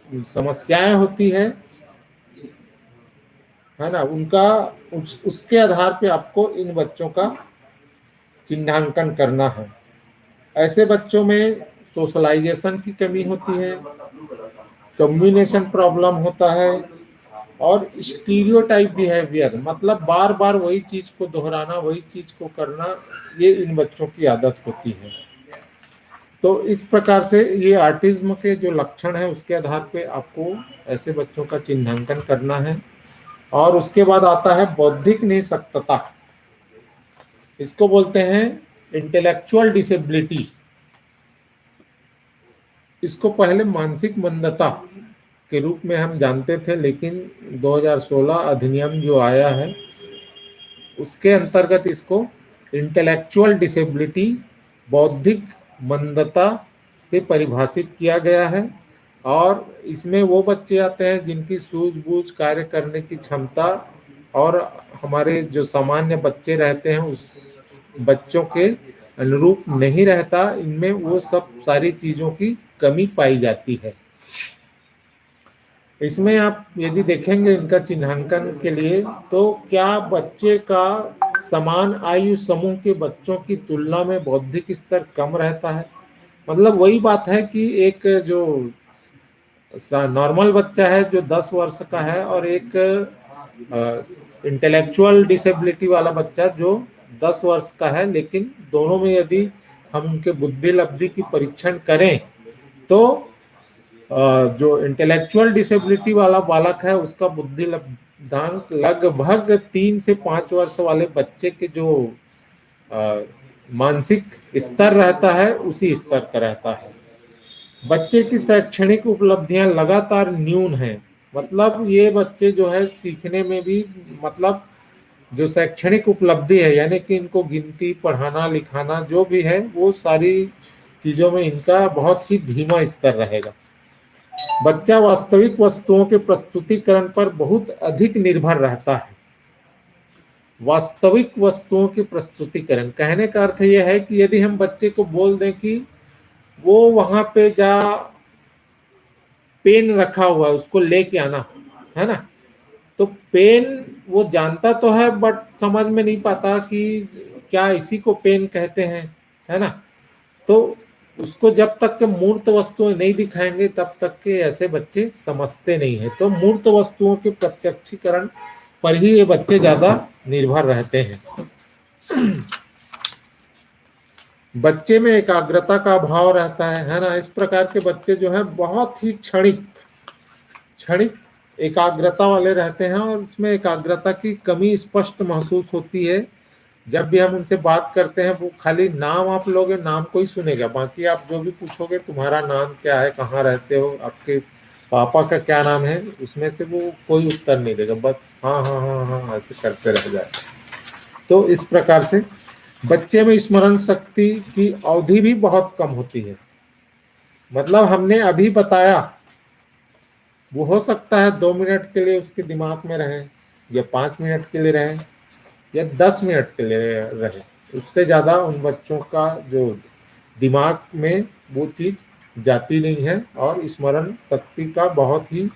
समस्याएं होती है ना, उनका उसके आधार पे आपको इन बच्चों का चिन्हांकन करना है। ऐसे बच्चों में सोशलाइजेशन की कमी होती है, कम्युनिकेशन प्रॉब्लम होता है, और स्टीरियोटाइप बिहेवियर, मतलब बार बार वही चीज को दोहराना, वही चीज को करना, ये इन बच्चों की आदत होती है। तो इस प्रकार से ये ऑटिज्म के जो लक्षण है उसके आधार पे आपको ऐसे बच्चों का चिन्हांकन करना है। और उसके बाद आता है बौद्धिक निःशक्तता, इसको बोलते हैं इंटेलेक्चुअल डिसेबिलिटी। इसको पहले मानसिक मंदता के रूप में हम जानते थे, लेकिन 2016 अधिनियम जो आया है उसके अंतर्गत इसको इंटेलेक्चुअल डिसेबिलिटी, बौद्धिक मंदता से परिभाषित किया गया है। और इसमें वो बच्चे आते हैं जिनकी सूझबूझ, कार्य करने की क्षमता और हमारे जो सामान्य बच्चे रहते हैं उस बच्चों के अनुरूप नहीं रहता, इनमें वो सब सारी चीजों की कमी पाई जाती है। इसमें आप यदि देखेंगे इनका चिन्हांकन के लिए, तो क्या बच्चे का समान आयु समूह के बच्चों की तुलना में बौद्धिक स्तर कम रहता है। मतलब वही बात है कि एक जो नॉर्मल बच्चा है जो 10 वर्ष का है, और एक इंटेलेक्चुअल डिसेबिलिटी वाला बच्चा जो 10 वर्ष का है, लेकिन दोनों में यदि हम उनके बुद्धि लब्धि की परीक्षण करें तो जो इंटेलेक्चुअल डिसेबिलिटी वाला बालक है उसका बुद्धि लब्धांक लगभग 3 से 5 वर्ष वाले बच्चे के जो मानसिक स्तर रहता है उसी स्तर का रहता है। बच्चे की शैक्षणिक उपलब्धियां लगातार न्यून हैं, मतलब ये बच्चे जो है सीखने में भी, मतलब जो शैक्षणिक उपलब्धि है यानी कि इनको गिनती, पढ़ाना, लिखाना जो भी है वो सारी चीजों में इनका बहुत ही धीमा स्तर रहेगा। बच्चा वास्तविक वस्तुओं के प्रस्तुतिकरण पर बहुत अधिक निर्भर रहता है। वास्तविक वस्तुओं के प्रस्तुतिकरण कहने का अर्थ यह है कि यदि हम बच्चे को बोल दें कि वो वहां पे जा, पेन रखा हुआ है उसको लेके आना, है ना, तो पेन वो जानता तो है बट समझ में नहीं पाता कि क्या इसी को पेन कहते हैं, है ना। तो उसको जब तक के मूर्त वस्तुएं नहीं दिखाएंगे तब तक के ऐसे बच्चे समझते नहीं है। तो मूर्त वस्तुओं के प्रत्यक्षीकरण पर ही ये बच्चे ज्यादा निर्भर रहते हैं। बच्चे में एकाग्रता का अभाव रहता है ना। इस प्रकार के बच्चे जो है बहुत ही क्षणिक एकाग्रता वाले रहते हैं, और इसमें एकाग्रता की कमी स्पष्ट महसूस होती है। जब भी हम उनसे बात करते हैं वो खाली नाम आप लोगे, नाम को ही सुनेगा, बाकी आप जो भी पूछोगे तुम्हारा नाम क्या है, कहाँ रहते हो, आपके पापा का क्या नाम है, उसमें से वो कोई उत्तर नहीं देगा, बस हाँ हाँ हाँ हाँ ऐसे करते रह जाए। तो इस प्रकार से बच्चे में स्मरण शक्ति की अवधि भी बहुत कम होती है। मतलब हमने अभी बताया वो हो सकता है 2 मिनट के लिए उसके दिमाग में रहे, या 5 मिनट के लिए रहे, या 10 मिनट के लिए रहे, उससे ज़्यादा उन बच्चों का जो दिमाग में वो चीज़ जाती नहीं है, और स्मरण शक्ति का बहुत ही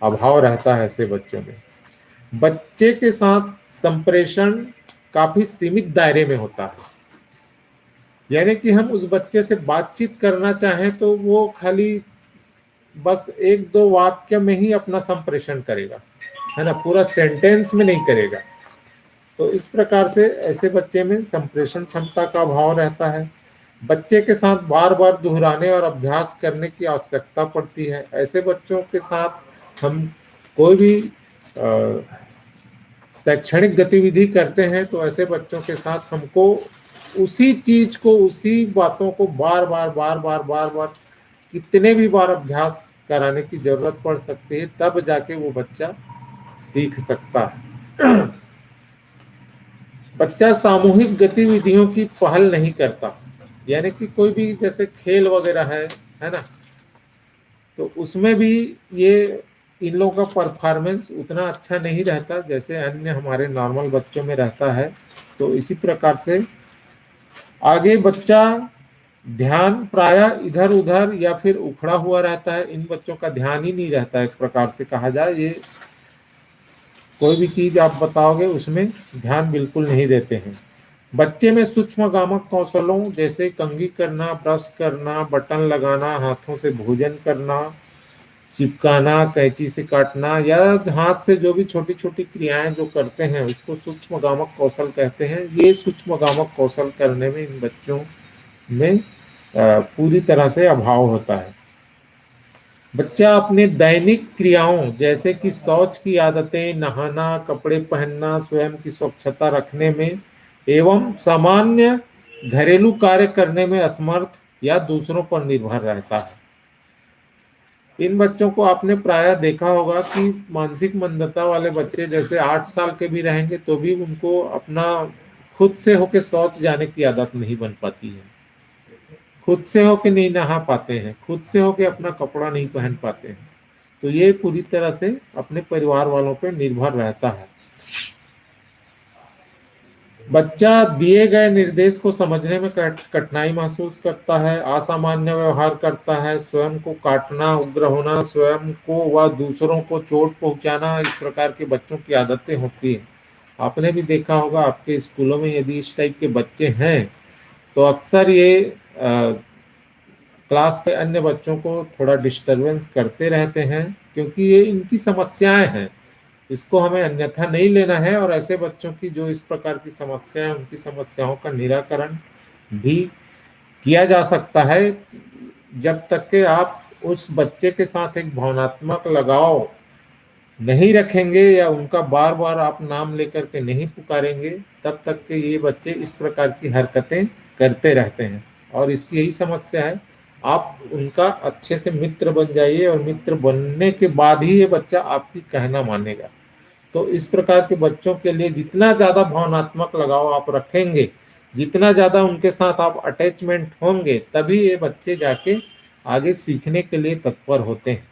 अभाव रहता है ऐसे बच्चों में। बच्चे के साथ संप्रेषण काफ़ी सीमित दायरे में होता है, यानी कि हम उस बच्चे से बातचीत करना चाहें तो वो खाली बस 1-2 वाक्य में ही अपना संप्रेषण करेगा, है ना, पूरा सेंटेंस में नहीं करेगा। तो इस प्रकार से ऐसे बच्चे में संप्रेषण क्षमता का अभाव रहता है। बच्चे के साथ बार बार दोहराने और अभ्यास करने की आवश्यकता पड़ती है। ऐसे बच्चों के साथ हम कोई भी शैक्षणिक गतिविधि करते हैं तो ऐसे बच्चों के साथ हमको उसी चीज को, उसी बातों को बार बार कितने भी बार अभ्यास कराने की जरूरत पड़ सकती है, तब जाके वो बच्चा सीख सकता है। बच्चा सामूहिक गतिविधियों की पहल नहीं करता, यानी कि कोई भी जैसे खेल वगैरह है ना, तो उसमें भी ये इन लोगों का परफॉर्मेंस उतना अच्छा नहीं रहता जैसे अन्य हमारे नॉर्मल बच्चों में रहता है। तो इसी प्रकार से आगे बच्चा ध्यान प्रायः इधर उधर या फिर उखड़ा हुआ रहता है। इन बच्चों का ध्यान ही नहीं रहता, एक प्रकार से कहा जाए, ये कोई भी चीज आप बताओगे उसमें ध्यान बिल्कुल नहीं देते हैं। बच्चे में सूक्ष्मगामक कौशलों जैसे कंघी करना, ब्रश करना, बटन लगाना, हाथों से भोजन करना, चिपकाना, कैंची से काटना या हाथ से जो भी छोटी छोटी क्रियाएं जो करते हैं उसको सूक्ष्मगामक कौशल कहते हैं। ये सूक्ष्मगामक कौशल करने में इन बच्चों में पूरी तरह से अभाव होता है। बच्चा अपने दैनिक क्रियाओं जैसे कि शौच की आदतें, नहाना, कपड़े पहनना, स्वयं की स्वच्छता रखने में एवं सामान्य घरेलू कार्य करने में असमर्थ या दूसरों पर निर्भर रहता है। इन बच्चों को आपने प्रायः देखा होगा कि मानसिक मंदता वाले बच्चे जैसे 8 साल के भी रहेंगे तो भी उनको अपना खुद से होके शौच जाने की आदत नहीं बन पाती है, खुद से होके नहीं नहा पाते हैं, खुद से होके अपना कपड़ा नहीं पहन पाते हैं। तो ये पूरी तरह से अपने परिवार वालों पर निर्भर रहता है। बच्चा दिए गए निर्देश को समझने में कठिनाई महसूस करता है, असामान्य व्यवहार करता है, स्वयं को काटना, उग्र होना, स्वयं को व दूसरों को चोट पहुंचाना, इस प्रकार के बच्चों की आदतें होती हैं। आपने भी देखा होगा आपके स्कूलों में यदि इस टाइप के बच्चे हैं तो अक्सर ये क्लास के अन्य बच्चों को थोड़ा डिस्टरबेंस करते रहते हैं, क्योंकि ये इनकी समस्याएं हैं, इसको हमें अन्यथा नहीं लेना है। और ऐसे बच्चों की जो इस प्रकार की समस्याएं, उनकी समस्याओं का निराकरण भी किया जा सकता है जब तक कि आप उस बच्चे के साथ एक भावनात्मक लगाव नहीं रखेंगे या उनका बार बार आप नाम लेकर के नहीं पुकारेंगे, तब तक के ये बच्चे इस प्रकार की हरकतें करते रहते हैं। और इसकी यही समस्या है, आप उनका अच्छे से मित्र बन जाइए और मित्र बनने के बाद ही ये बच्चा आपकी कहना मानेगा। तो इस प्रकार के बच्चों के लिए जितना ज़्यादा भावनात्मक लगाव आप रखेंगे, जितना ज़्यादा उनके साथ आप अटैचमेंट होंगे, तभी ये बच्चे जाके आगे सीखने के लिए तत्पर होते हैं।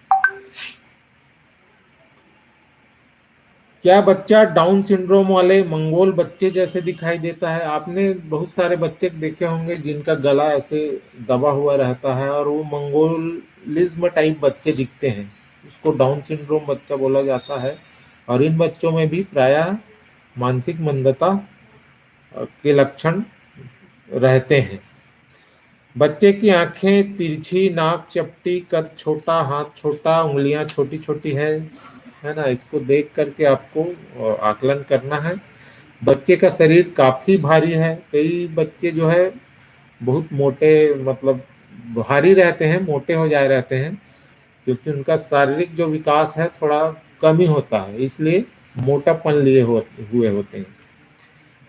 क्या बच्चा डाउन सिंड्रोम वाले मंगोल बच्चे जैसे दिखाई देता है? आपने बहुत सारे बच्चे देखे होंगे जिनका गला ऐसे दबा हुआ रहता है और वो मंगोलिज्म टाइप बच्चे दिखते हैं, उसको डाउन सिंड्रोम बच्चा बोला जाता है। और इन बच्चों में भी प्रायः मानसिक मंदता के लक्षण रहते हैं। बच्चे की आंखें तिरछी, नाक चपटी, कद छोटा, हाथ छोटा, उंगलियां छोटी छोटी है ना, इसको देख करके आपको आकलन करना है। बच्चे का शरीर काफी भारी है, कई बच्चे जो है बहुत मोटे, मतलब भारी रहते हैं, मोटे हो जाए रहते हैं, क्योंकि उनका शारीरिक जो विकास है थोड़ा कम ही होता है, इसलिए मोटापन लिए हुए होते हैं।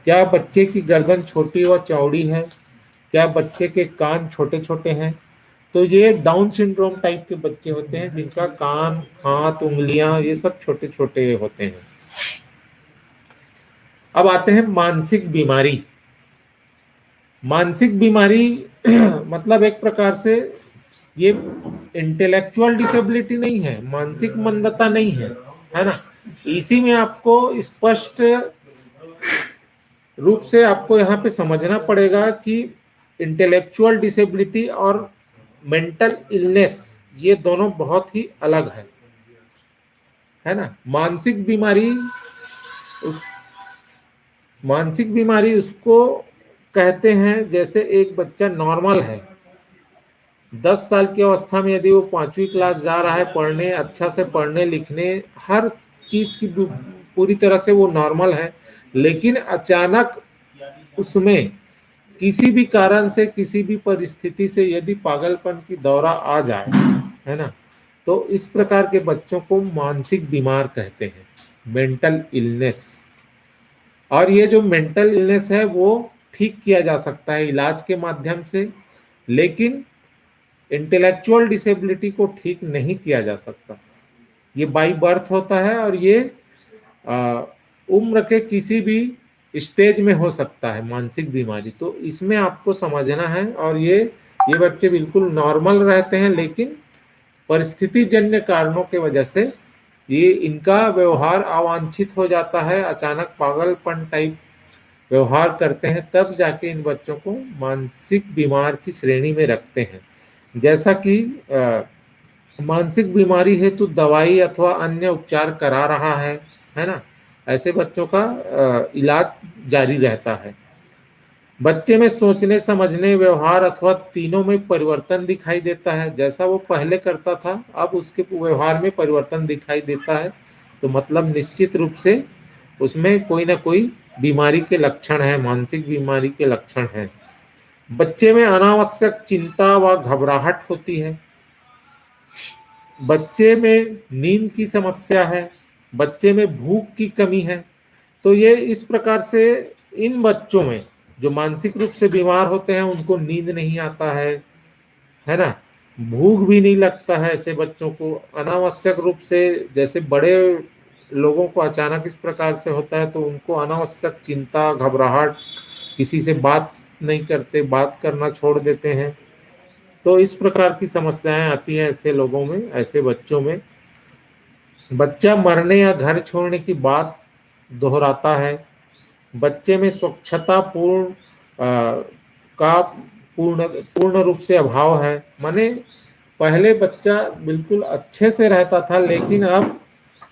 क्या बच्चे की गर्दन छोटी व चौड़ी है? क्या बच्चे के कान छोटे छोटे हैं? तो ये डाउन सिंड्रोम टाइप के बच्चे होते हैं जिनका कान, हाथ, उंगलियां ये सब छोटे छोटे होते हैं। अब आते हैं मानसिक बीमारी। मानसिक बीमारी मतलब एक प्रकार से ये इंटेलेक्चुअल डिसेबिलिटी नहीं है, मानसिक मंदता नहीं है ना। इसी में आपको स्पष्ट रूप से आपको यहाँ पे समझना पड़ेगा कि इंटेलेक्चुअल डिसेबिलिटी और मेंटल इलनेस ये दोनों बहुत ही अलग है ना। मानसिक बीमारी उसको कहते हैं जैसे एक बच्चा नॉर्मल है, 10 साल की अवस्था में यदि वो 5वीं क्लास जा रहा है पढ़ने, अच्छा से पढ़ने लिखने हर चीज की पूरी तरह से वो नॉर्मल है, लेकिन अचानक उसमें किसी भी कारण से, किसी भी परिस्थिति से यदि पागलपन की दौरा आ जाए, है ना, तो इस प्रकार के बच्चों को मानसिक बीमार कहते हैं, मेंटल इलनेस। और ये जो मेंटल इलनेस है वो ठीक किया जा सकता है इलाज के माध्यम से, लेकिन इंटेलेक्चुअल डिसेबिलिटी को ठीक नहीं किया जा सकता। ये बाई बर्थ होता है और ये उम्र के किसी भी स्टेज में हो सकता है मानसिक बीमारी। तो इसमें आपको समझना है, और ये बच्चे बिल्कुल नॉर्मल रहते हैं, लेकिन परिस्थिति जन्य कारणों के वजह से ये इनका व्यवहार अवांछित हो जाता है, अचानक पागलपन टाइप व्यवहार करते हैं, तब जाके इन बच्चों को मानसिक बीमार की श्रेणी में रखते हैं। जैसा कि मानसिक बीमारी हेतु दवाई अथवा अन्य उपचार करा रहा है ना, ऐसे बच्चों का इलाज जारी रहता है। बच्चे में सोचने, समझने, व्यवहार अथवा तीनों में परिवर्तन दिखाई देता है। जैसा वो पहले करता था अब उसके व्यवहार में परिवर्तन दिखाई देता है, तो मतलब निश्चित रूप से उसमें कोई ना कोई बीमारी के लक्षण है, मानसिक बीमारी के लक्षण है। बच्चे में अनावश्यक चिंता व घबराहट होती है। बच्चे में नींद की समस्या है। बच्चे में भूख की कमी है। तो ये इस प्रकार से इन बच्चों में जो मानसिक रूप से बीमार होते हैं उनको नींद नहीं आता है ना, भूख भी नहीं लगता है। ऐसे बच्चों को अनावश्यक रूप से, जैसे बड़े लोगों को अचानक इस प्रकार से होता है तो उनको अनावश्यक चिंता, घबराहट, किसी से बात नहीं करते, बात करना छोड़ देते हैं। तो इस प्रकार की समस्याएं आती हैं ऐसे लोगों में, ऐसे बच्चों में। बच्चा मरने या घर छोड़ने की बात दोहराता है। बच्चे में स्वच्छता का पूर्ण रूप से अभाव है। माने पहले बच्चा बिल्कुल अच्छे से रहता था, लेकिन अब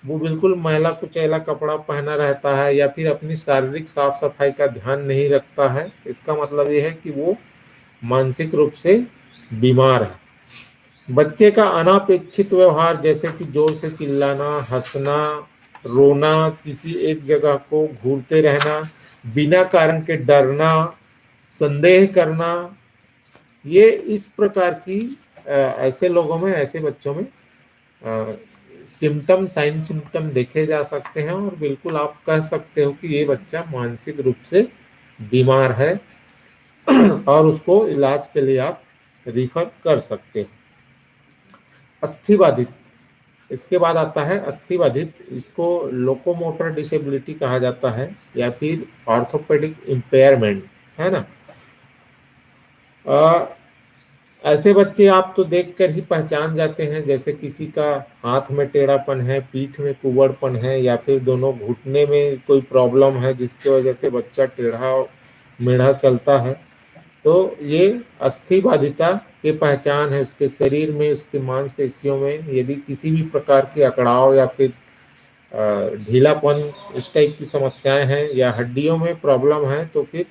वो बिल्कुल मैला कुचैला कपड़ा पहना रहता है या फिर अपनी शारीरिक साफ सफाई का ध्यान नहीं रखता है। इसका मतलब ये है कि वो मानसिक रूप से बीमार है। बच्चे का अनापेक्षित व्यवहार, जैसे कि जोर से चिल्लाना, हंसना, रोना, किसी एक जगह को घूरते रहना, बिना कारण के डरना, संदेह करना, ये इस प्रकार की ऐसे लोगों में, ऐसे बच्चों में सिम्टम, साइन सिम्टम देखे जा सकते हैं और बिल्कुल आप कह सकते हो कि ये बच्चा मानसिक रूप से बीमार है और उसको इलाज के लिए आप रिफर कर सकते हैं। अस्थिबाधित, इसके बाद आता है अस्थिबाधित। इसको लोकोमोटर डिसेबिलिटी कहा जाता है या फिर ऑर्थोपेडिक इम्पेयरमेंट, है ना। ऐसे बच्चे आप तो देखकर ही पहचान जाते हैं, जैसे किसी का हाथ में टेढ़ापन है, पीठ में कुबड़पन है या फिर दोनों घुटने में कोई प्रॉब्लम है जिसकी वजह से बच्चा टेढ़ा मेढ़ा चलता है। तो ये अस्थिबाधिता की पहचान है। उसके शरीर में, उसके मांसपेशियों में यदि किसी भी प्रकार के अकड़ाव या फिर ढीलापन, इस टाइप की समस्याएं हैं या हड्डियों में प्रॉब्लम है, तो फिर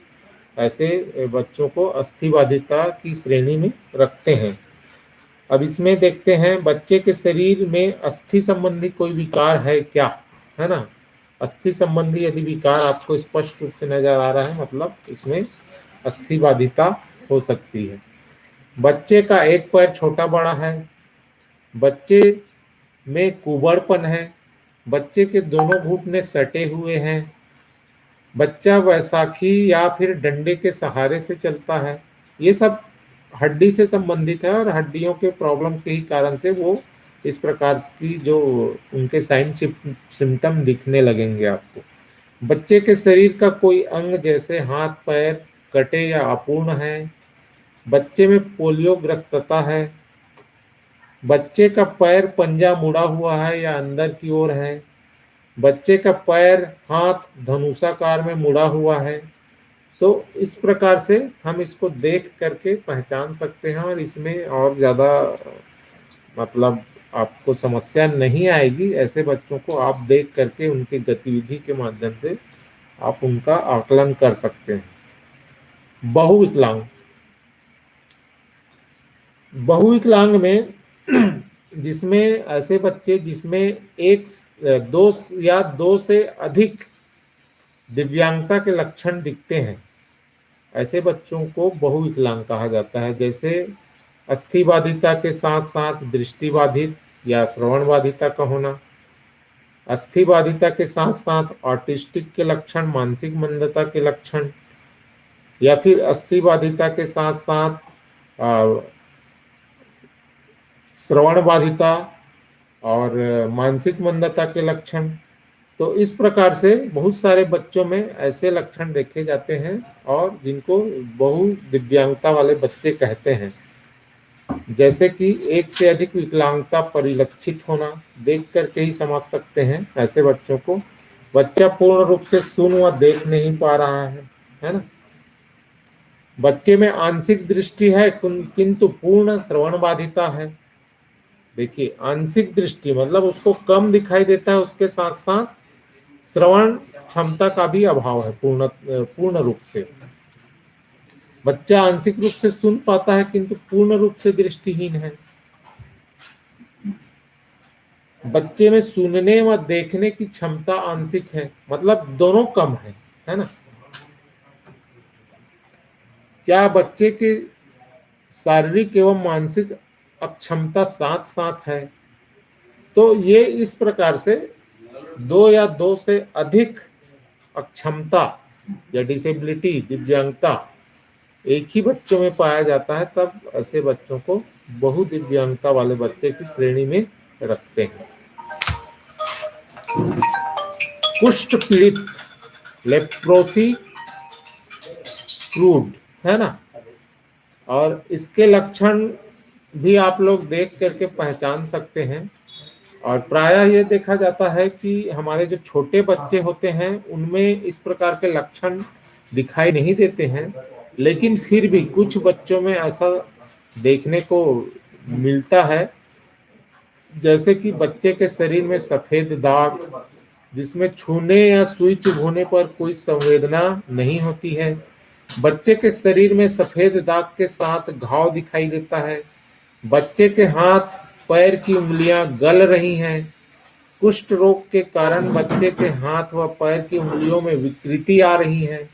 ऐसे बच्चों को अस्थिबाधिता की श्रेणी में रखते हैं। अब इसमें देखते हैं बच्चे के शरीर में अस्थि संबंधी कोई विकार है क्या, है ना। अस्थि संबंधी यदि विकार आपको स्पष्ट रूप से नजर आ रहा है, मतलब इसमें अस्थिबाधिता हो सकती है। बच्चे का एक पैर छोटा बड़ा है। बच्चे में कुबड़पन है। बच्चे के दोनों घुटने सटे हुए हैं। बच्चा बैसाखी या फिर डंडे के सहारे से चलता है। ये सब हड्डी से संबंधित है और हड्डियों के प्रॉब्लम के ही कारण से वो इस प्रकार की जो उनके साइन सिम्टम दिखने लगेंगे आपको। बच्चे के शरीर का कोई अंग जैसे हाथ पैर कटे या अपूर्ण है। बच्चे में पोलियो ग्रस्तता है। बच्चे का पैर पंजा मुड़ा हुआ है या अंदर की ओर है। बच्चे का पैर हाथ धनुषाकार में मुड़ा हुआ है। तो इस प्रकार से हम इसको देख करके पहचान सकते हैं और इसमें और ज़्यादा मतलब आपको समस्या नहीं आएगी। ऐसे बच्चों को आप देख करके उनकी गतिविधि के माध्यम से आप उनका आकलन कर सकते हैं। बहुविकलांग, बहुविकलांग में जिसमें ऐसे बच्चे जिसमें एक, दो या दो से अधिक दिव्यांगता के लक्षण दिखते हैं, ऐसे बच्चों को बहुविकलांग कहा जाता है। जैसे अस्थिबाधिता के साथ साथ दृष्टिबाधित या श्रवण बाधिता का होना, अस्थिबाधिता के साथ साथ ऑटिस्टिक के लक्षण, मानसिक मंदता के लक्षण, या फिर अस्थिबाधिता के साथ साथ श्रवण बाधिता और मानसिक मंदता के लक्षण। तो इस प्रकार से बहुत सारे बच्चों में ऐसे लक्षण देखे जाते हैं और जिनको बहु दिव्यांगता वाले बच्चे कहते हैं। जैसे कि एक से अधिक विकलांगता परिलक्षित होना, देख करके ही समझ सकते हैं ऐसे बच्चों को। बच्चा पूर्ण रूप से सुन व देख नहीं पा रहा है ना। बच्चे में आंशिक दृष्टि है किंतु पूर्ण श्रवण बाधिता है। देखिए, आंशिक दृष्टि मतलब उसको कम दिखाई देता है, उसके साथ साथ श्रवण क्षमता का भी अभाव है पूर्ण रूप से। बच्चा आंशिक रूप से सुन पाता है किंतु पूर्ण रूप से दृष्टिहीन है। बच्चे में सुनने व देखने की क्षमता आंशिक है, मतलब दोनों कम है ना। क्या बच्चे के शारीरिक एवं मानसिक अक्षमता साथ साथ है? तो ये इस प्रकार से दो या दो से अधिक अक्षमता या डिसेबिलिटी, दिव्यांगता एक ही बच्चों में पाया जाता है, तब ऐसे बच्चों को बहुदिव्यांगता वाले बच्चे की श्रेणी में रखते हैं। कुष्ठ पीड़ित, लेप्रोसी, क्रूड, है ना। और इसके लक्षण भी आप लोग देख करके पहचान सकते हैं। और प्रायः ये देखा जाता है कि हमारे जो छोटे बच्चे होते हैं उनमें इस प्रकार के लक्षण दिखाई नहीं देते हैं, लेकिन फिर भी कुछ बच्चों में ऐसा देखने को मिलता है, जैसे कि बच्चे के शरीर में सफेद दाग, जिसमें छूने या सुई चुभोने पर कोई संवेदना नहीं होती है। बच्चे के शरीर में सफेद दाग के साथ घाव दिखाई देता है। बच्चे के हाथ पैर की उंगलियां गल रही हैं। कुष्ठ रोग के कारण बच्चे के हाथ व पैर की उंगलियों में विकृति आ रही है।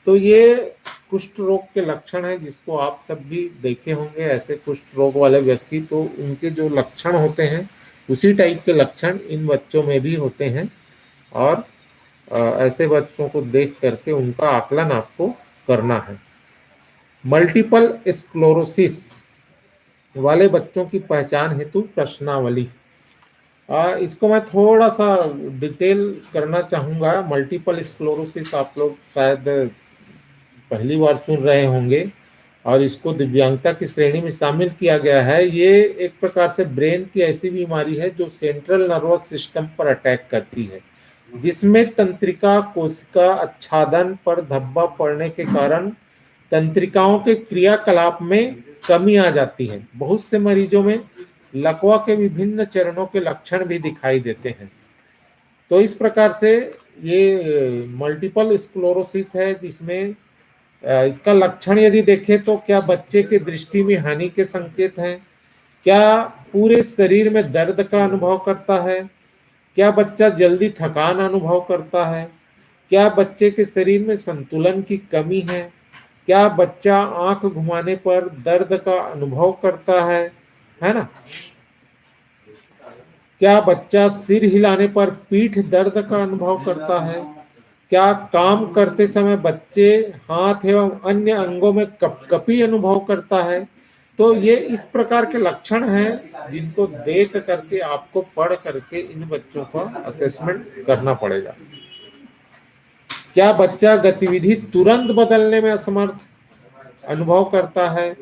तो ये कुष्ठ रोग के लक्षण है, जिसको आप सब भी देखे होंगे। ऐसे कुष्ठ रोग वाले व्यक्ति, तो उनके जो लक्षण होते हैं उसी टाइप के लक्षण इन बच्चों में भी होते हैं। और ऐसे बच्चों को देख करके उनका आकलन आपको करना है। मल्टीपल स्क्लेरोसिस वाले बच्चों की पहचान हेतु प्रश्नावली, इसको मैं थोड़ा सा डिटेल करना चाहूँगा। मल्टीपल स्क्लेरोसिस आप लोग शायद पहली बार सुन रहे होंगे, और इसको दिव्यांगता की श्रेणी में शामिल किया गया है। ये एक प्रकार से ब्रेन की ऐसी बीमारी है जो सेंट्रल नर्वस सिस्टम पर अटैक करती है, जिसमें तंत्रिका कोशिका आच्छादन पर धब्बा पड़ने के कारण तंत्रिकाओं के क्रियाकलाप में कमी आ जाती है। बहुत से मरीजों में लकवा के विभिन्न चरणों के लक्षण भी दिखाई देते हैं। तो इस प्रकार से ये मल्टीपल स्क्लेरोसिस है, जिसमें इसका लक्षण यदि देखें तो क्या बच्चे के दृष्टि में हानि के संकेत हैं, क्या पूरे शरीर में दर्द का अनुभव करता है, क्या बच्चा जल्दी थकान अनुभव करता है, क्या बच्चे के शरीर में संतुलन की कमी है, क्या बच्चा आंख घुमाने पर दर्द का अनुभव करता है ना, क्या बच्चा सिर हिलाने पर पीठ दर्द का अनुभव करता है, क्या काम करते समय बच्चे हाथ एवं अन्य अंगों में कपकपी अनुभव करता है। तो ये इस प्रकार के लक्षण हैं जिनको देख करके आपको पढ़ करके इन बच्चों का असेसमेंट करना पड़ेगा। क्या बच्चा गतिविधि तुरंत बदलने में असमर्थ अनुभव करता है,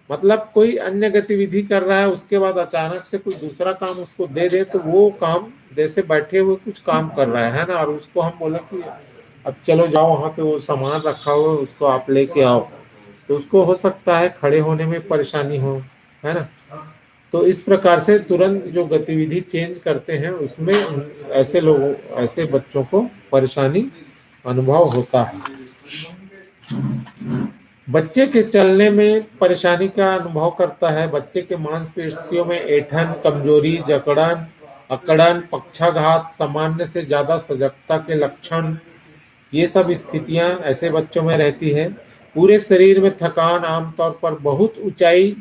मतलब कोई अन्य गतिविधि कर रहा है, उसके बाद अचानक से कोई दूसरा काम उसको दे दे तो वो काम जैसे बैठे हुए कुछ काम कर रहा है ना, और उसको हम बोले कि अब चलो जाओ वहाँ पे वो सामान रखा हुआ है उसको आप लेके आओ, तो उसको हो सकता है खड़े होने में परेशानी हो, है ना। तो इस प्रकार से तुरंत जो गतिविधि चेंज करते हैं उसमें ऐसे लोगों, ऐसे बच्चों को परेशानी अनुभव होता है। बच्चे के चलने में परेशानी का अनुभव करता है। बच्चे के मांसपेशियों में ऐंठन, कमजोरी, जकड़न, अकड़न, पक्षाघात, सामान्य से ज्यादा सजगता के लक्षण, ये सब स्थितियां ऐसे बच्चों में रहती है। पूरे शरीर में थकान, आमतौर पर बहुत ऊंचाई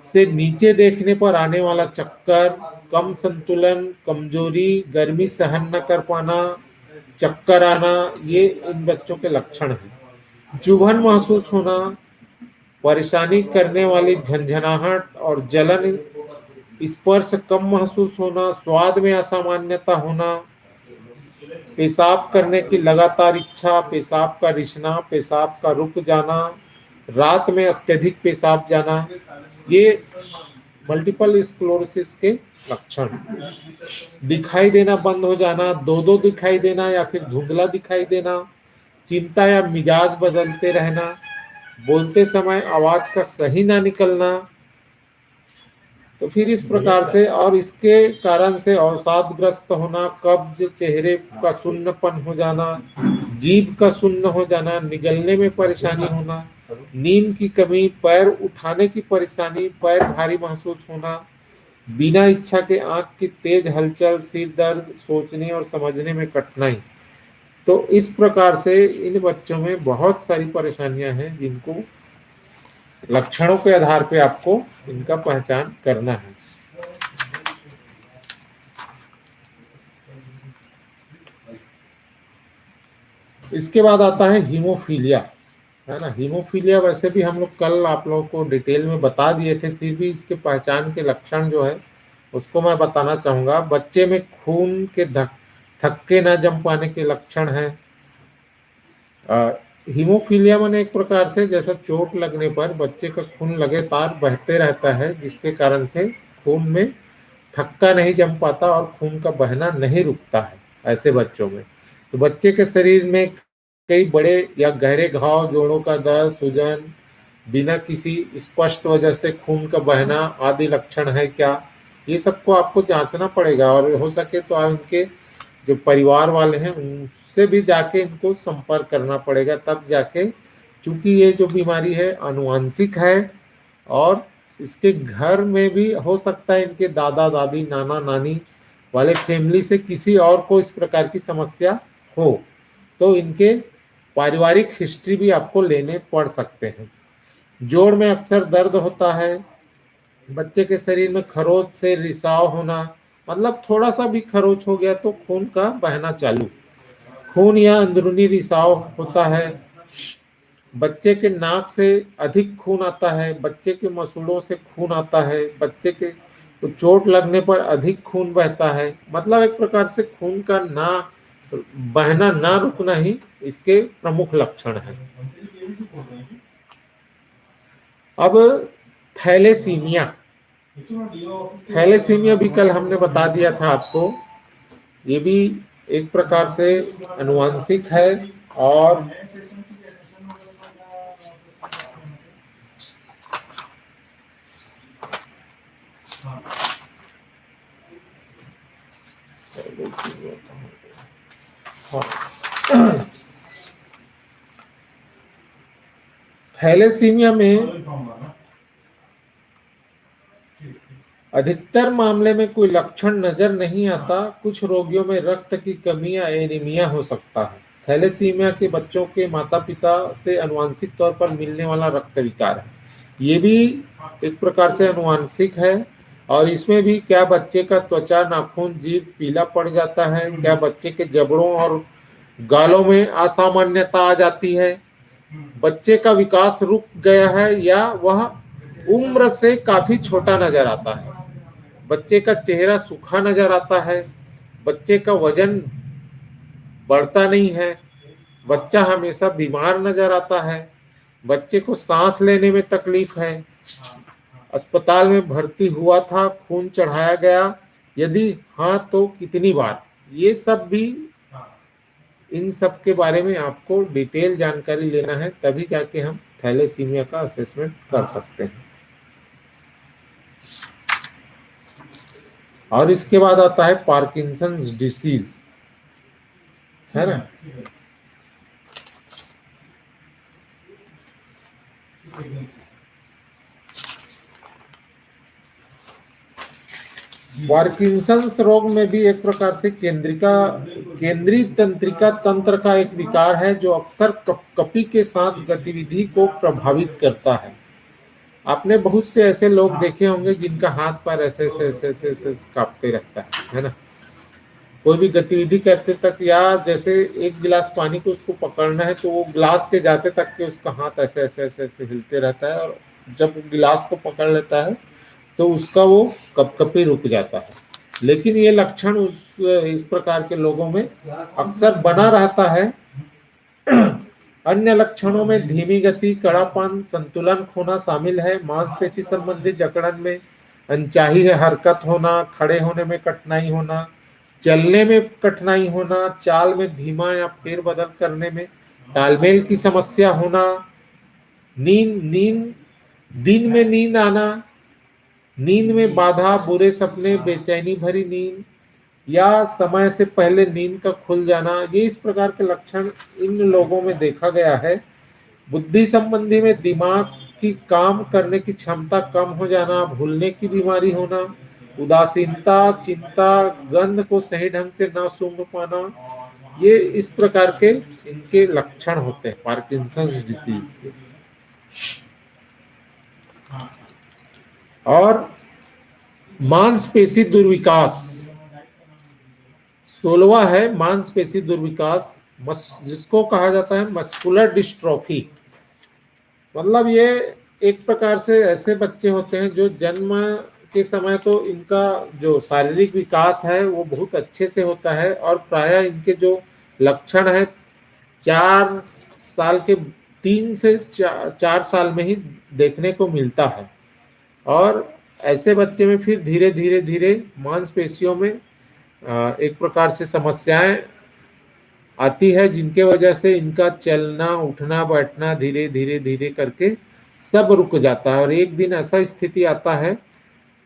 से नीचे देखने पर आने वाला चक्कर, कम संतुलन, कमजोरी, गर्मी सहन न कर पाना, चक्कर आना, ये इन बच्चों के लक्षण हैं। चुभन महसूस होना, परेशानी करने वाली झंझनाहट और जलन, स्पर्श कम महसूस होना, स्वाद में असामान्यता होना, पेशाब करने की लगातार इच्छा, पेशाब का रिसना, पेशाब का रुक जाना, रात में अत्यधिक पेशाब जाना, ये मल्टीपल स्क्लेरोसिस के लक्षण। दिखाई देना बंद हो जाना, दो दिखाई देना या फिर धुंधला दिखाई देना, चिंता या मिजाज बदलते रहना, बोलते समय आवाज का सही ना निकलना। तो फिर इस प्रकार से, और इसके कारण से अवसादग्रस्त होना, कब्ज, चेहरे का सुन्नपन हो जाना, जीभ का सुन्न हो जाना, निगलने में परेशानी होना, नींद की कमी, पैर उठाने की परेशानी, पैर भारी महसूस होना, बिना इच्छा के आंख की तेज हलचल, सिर दर्द, सोचने और समझने में कठिनाई। तो इस प्रकार से इन बच्चों में बहुत सारी परेशानियां हैं जिनको लक्षणों के आधार पे आपको इनका पहचान करना है। इसके बाद आता है हीमोफीलिया, है ना। हीमोफीलिया वैसे भी हम लोग कल आप लोगों को डिटेल में बता दिए थे, फिर भी इसके पहचान के लक्षण जो है उसको मैं बताना चाहूँगा। बच्चे में खून के थक्के न जम पाने के लक्षण हैं। हीमोफीलिया माने एक प्रकार से जैसा चोट लगने पर बच्चे का खून लगातार बहते रहता है, जिसके कारण से खून में थक्का नहीं जम पाता और खून का बहना नहीं रुकता है ऐसे बच्चों में। तो बच्चे के शरीर में कई बड़े या गहरे घाव, जोड़ों का दर्द, सूजन, बिना किसी स्पष्ट वजह से खून का बहना आदि लक्षण है क्या, ये सबको आपको जांचना पड़ेगा। और हो सके तो आप उनके जो परिवार वाले हैं उनसे भी जाके इनको संपर्क करना पड़ेगा, तब जाके, क्योंकि ये जो बीमारी है आनुवांशिक है और इसके घर में भी हो सकता है इनके दादा दादी, नाना नानी वाले फैमिली से किसी और को इस प्रकार की समस्या हो, तो इनके पारिवारिक हिस्ट्री भी आपको लेने पड़ सकते हैं। जोड़ में अक्सर दर्द होता है, बच्चे के शरीर में खरोच से रिसाव होना, मतलब थोड़ा सा भी खरोच हो गया तो खून का बहना चालू, खून या अंदरूनी रिसाव होता है, बच्चे के नाक से अधिक खून आता है, बच्चे के मसूड़ों से खून आता है, बच्चे के तो चोट लगने पर अधिक खून बहता है। मतलब एक प्रकार से खून का ना बहना ना रुकना ही इसके प्रमुख लक्षण हैं। अब थैलेसीमिया, थैलेसीमिया भी कल हमने बता दिया था आपको, ये भी एक प्रकार से अनुवांशिक है और थैलेसीमिया में अधिकतर मामले में कोई लक्षण नजर नहीं आता। कुछ रोगियों में रक्त की कमी या एनीमिया हो सकता है। थैलेसीमिया के बच्चों के माता पिता से अनुवांशिक तौर पर मिलने वाला रक्त विकार है, ये भी एक प्रकार से अनुवांशिक है। और इसमें भी क्या बच्चे का त्वचा, नाखून, जीभ पीला पड़ जाता है, क्या बच्चे के जबड़ों और गालों में असामान्यता आ जाती है, बच्चे का विकास रुक गया है या वह उम्र से काफी छोटा नजर आता है, बच्चे का चेहरा सूखा नजर आता है, बच्चे का वजन बढ़ता नहीं है, बच्चा हमेशा बीमार नजर आता है, बच्चे को सांस लेने में तकलीफ है, अस्पताल में भर्ती हुआ था, खून चढ़ाया गया, यदि हाँ तो कितनी बार, ये सब भी, इन सब के बारे में आपको डिटेल जानकारी लेना है, तभी जाके हम थैलेसीमिया का असेसमेंट कर सकते हैं। और इसके बाद आता है पार्किंसंस डिसीज, है ना। पार्किंसंस रोग में भी एक प्रकार से केंद्रीय तंत्रिका तंत्र का एक विकार है जो अक्सर कपी के साथ गतिविधि को प्रभावित करता है। आपने बहुत से ऐसे लोग देखे होंगे जिनका हाथ पैर ऐसे ऐसे ऐसे ऐसे ऐसे कांपते रहता है ना। कोई भी गतिविधि करते तक, या जैसे एक गिलास पानी को उसको पकड़ना है तो वो गिलास के जाते तक के उसका हाथ ऐसे ऐसे ऐसे ऐसे हिलते रहता है, और जब गिलास को पकड़ लेता है तो उसका वो कपकपी रुक जाता है। लेकिन ये लक्षण इस प्रकार के लोगों में अक्सर बना रहता है। अन्य लक्षणों में धीमी गति, कड़ापन, संतुलन खोना शामिल है। मांसपेशी संबंधी जकड़न में अनचाही हरकत होना, खड़े होने में कठिनाई होना, चलने में कठिनाई होना, चाल में धीमा या फेर बदल करने में तालमेल की समस्या होना, नींद दिन में नींद आना, नींद में बाधा, बुरे सपने, बेचैनी भरी नींद या समय से पहले नींद का खुल जाना, ये इस प्रकार के लक्षण इन लोगों में देखा गया है बुद्धि संबंधी में दिमाग की काम करने की क्षमता कम हो जाना, भूलने की बीमारी होना, उदासीनता, चिंता, गंध को सही ढंग से ना सूंघ पाना, ये इस प्रकार के इनके लक्षण होते हैं पार्किंसंस डिसीज के। और मांसपेशी दुर्विकास 16वां है मांसपेशी दुर्विकास, जिसको कहा जाता है मस्कुलर डिस्ट्रोफी। मतलब ये एक प्रकार से ऐसे बच्चे होते हैं जो जन्म के समय तो इनका जो शारीरिक विकास है वो बहुत अच्छे से होता है, और प्रायः इनके जो लक्षण है 4 साल के 3 से 4 साल में ही देखने को मिलता है। और ऐसे बच्चे में फिर धीरे धीरे धीरे मांसपेशियों में एक प्रकार से समस्याएं आती है, जिनके वजह से इनका चलना, उठना, बैठना धीरे धीरे धीरे करके सब रुक जाता है। और एक दिन ऐसा स्थिति आता है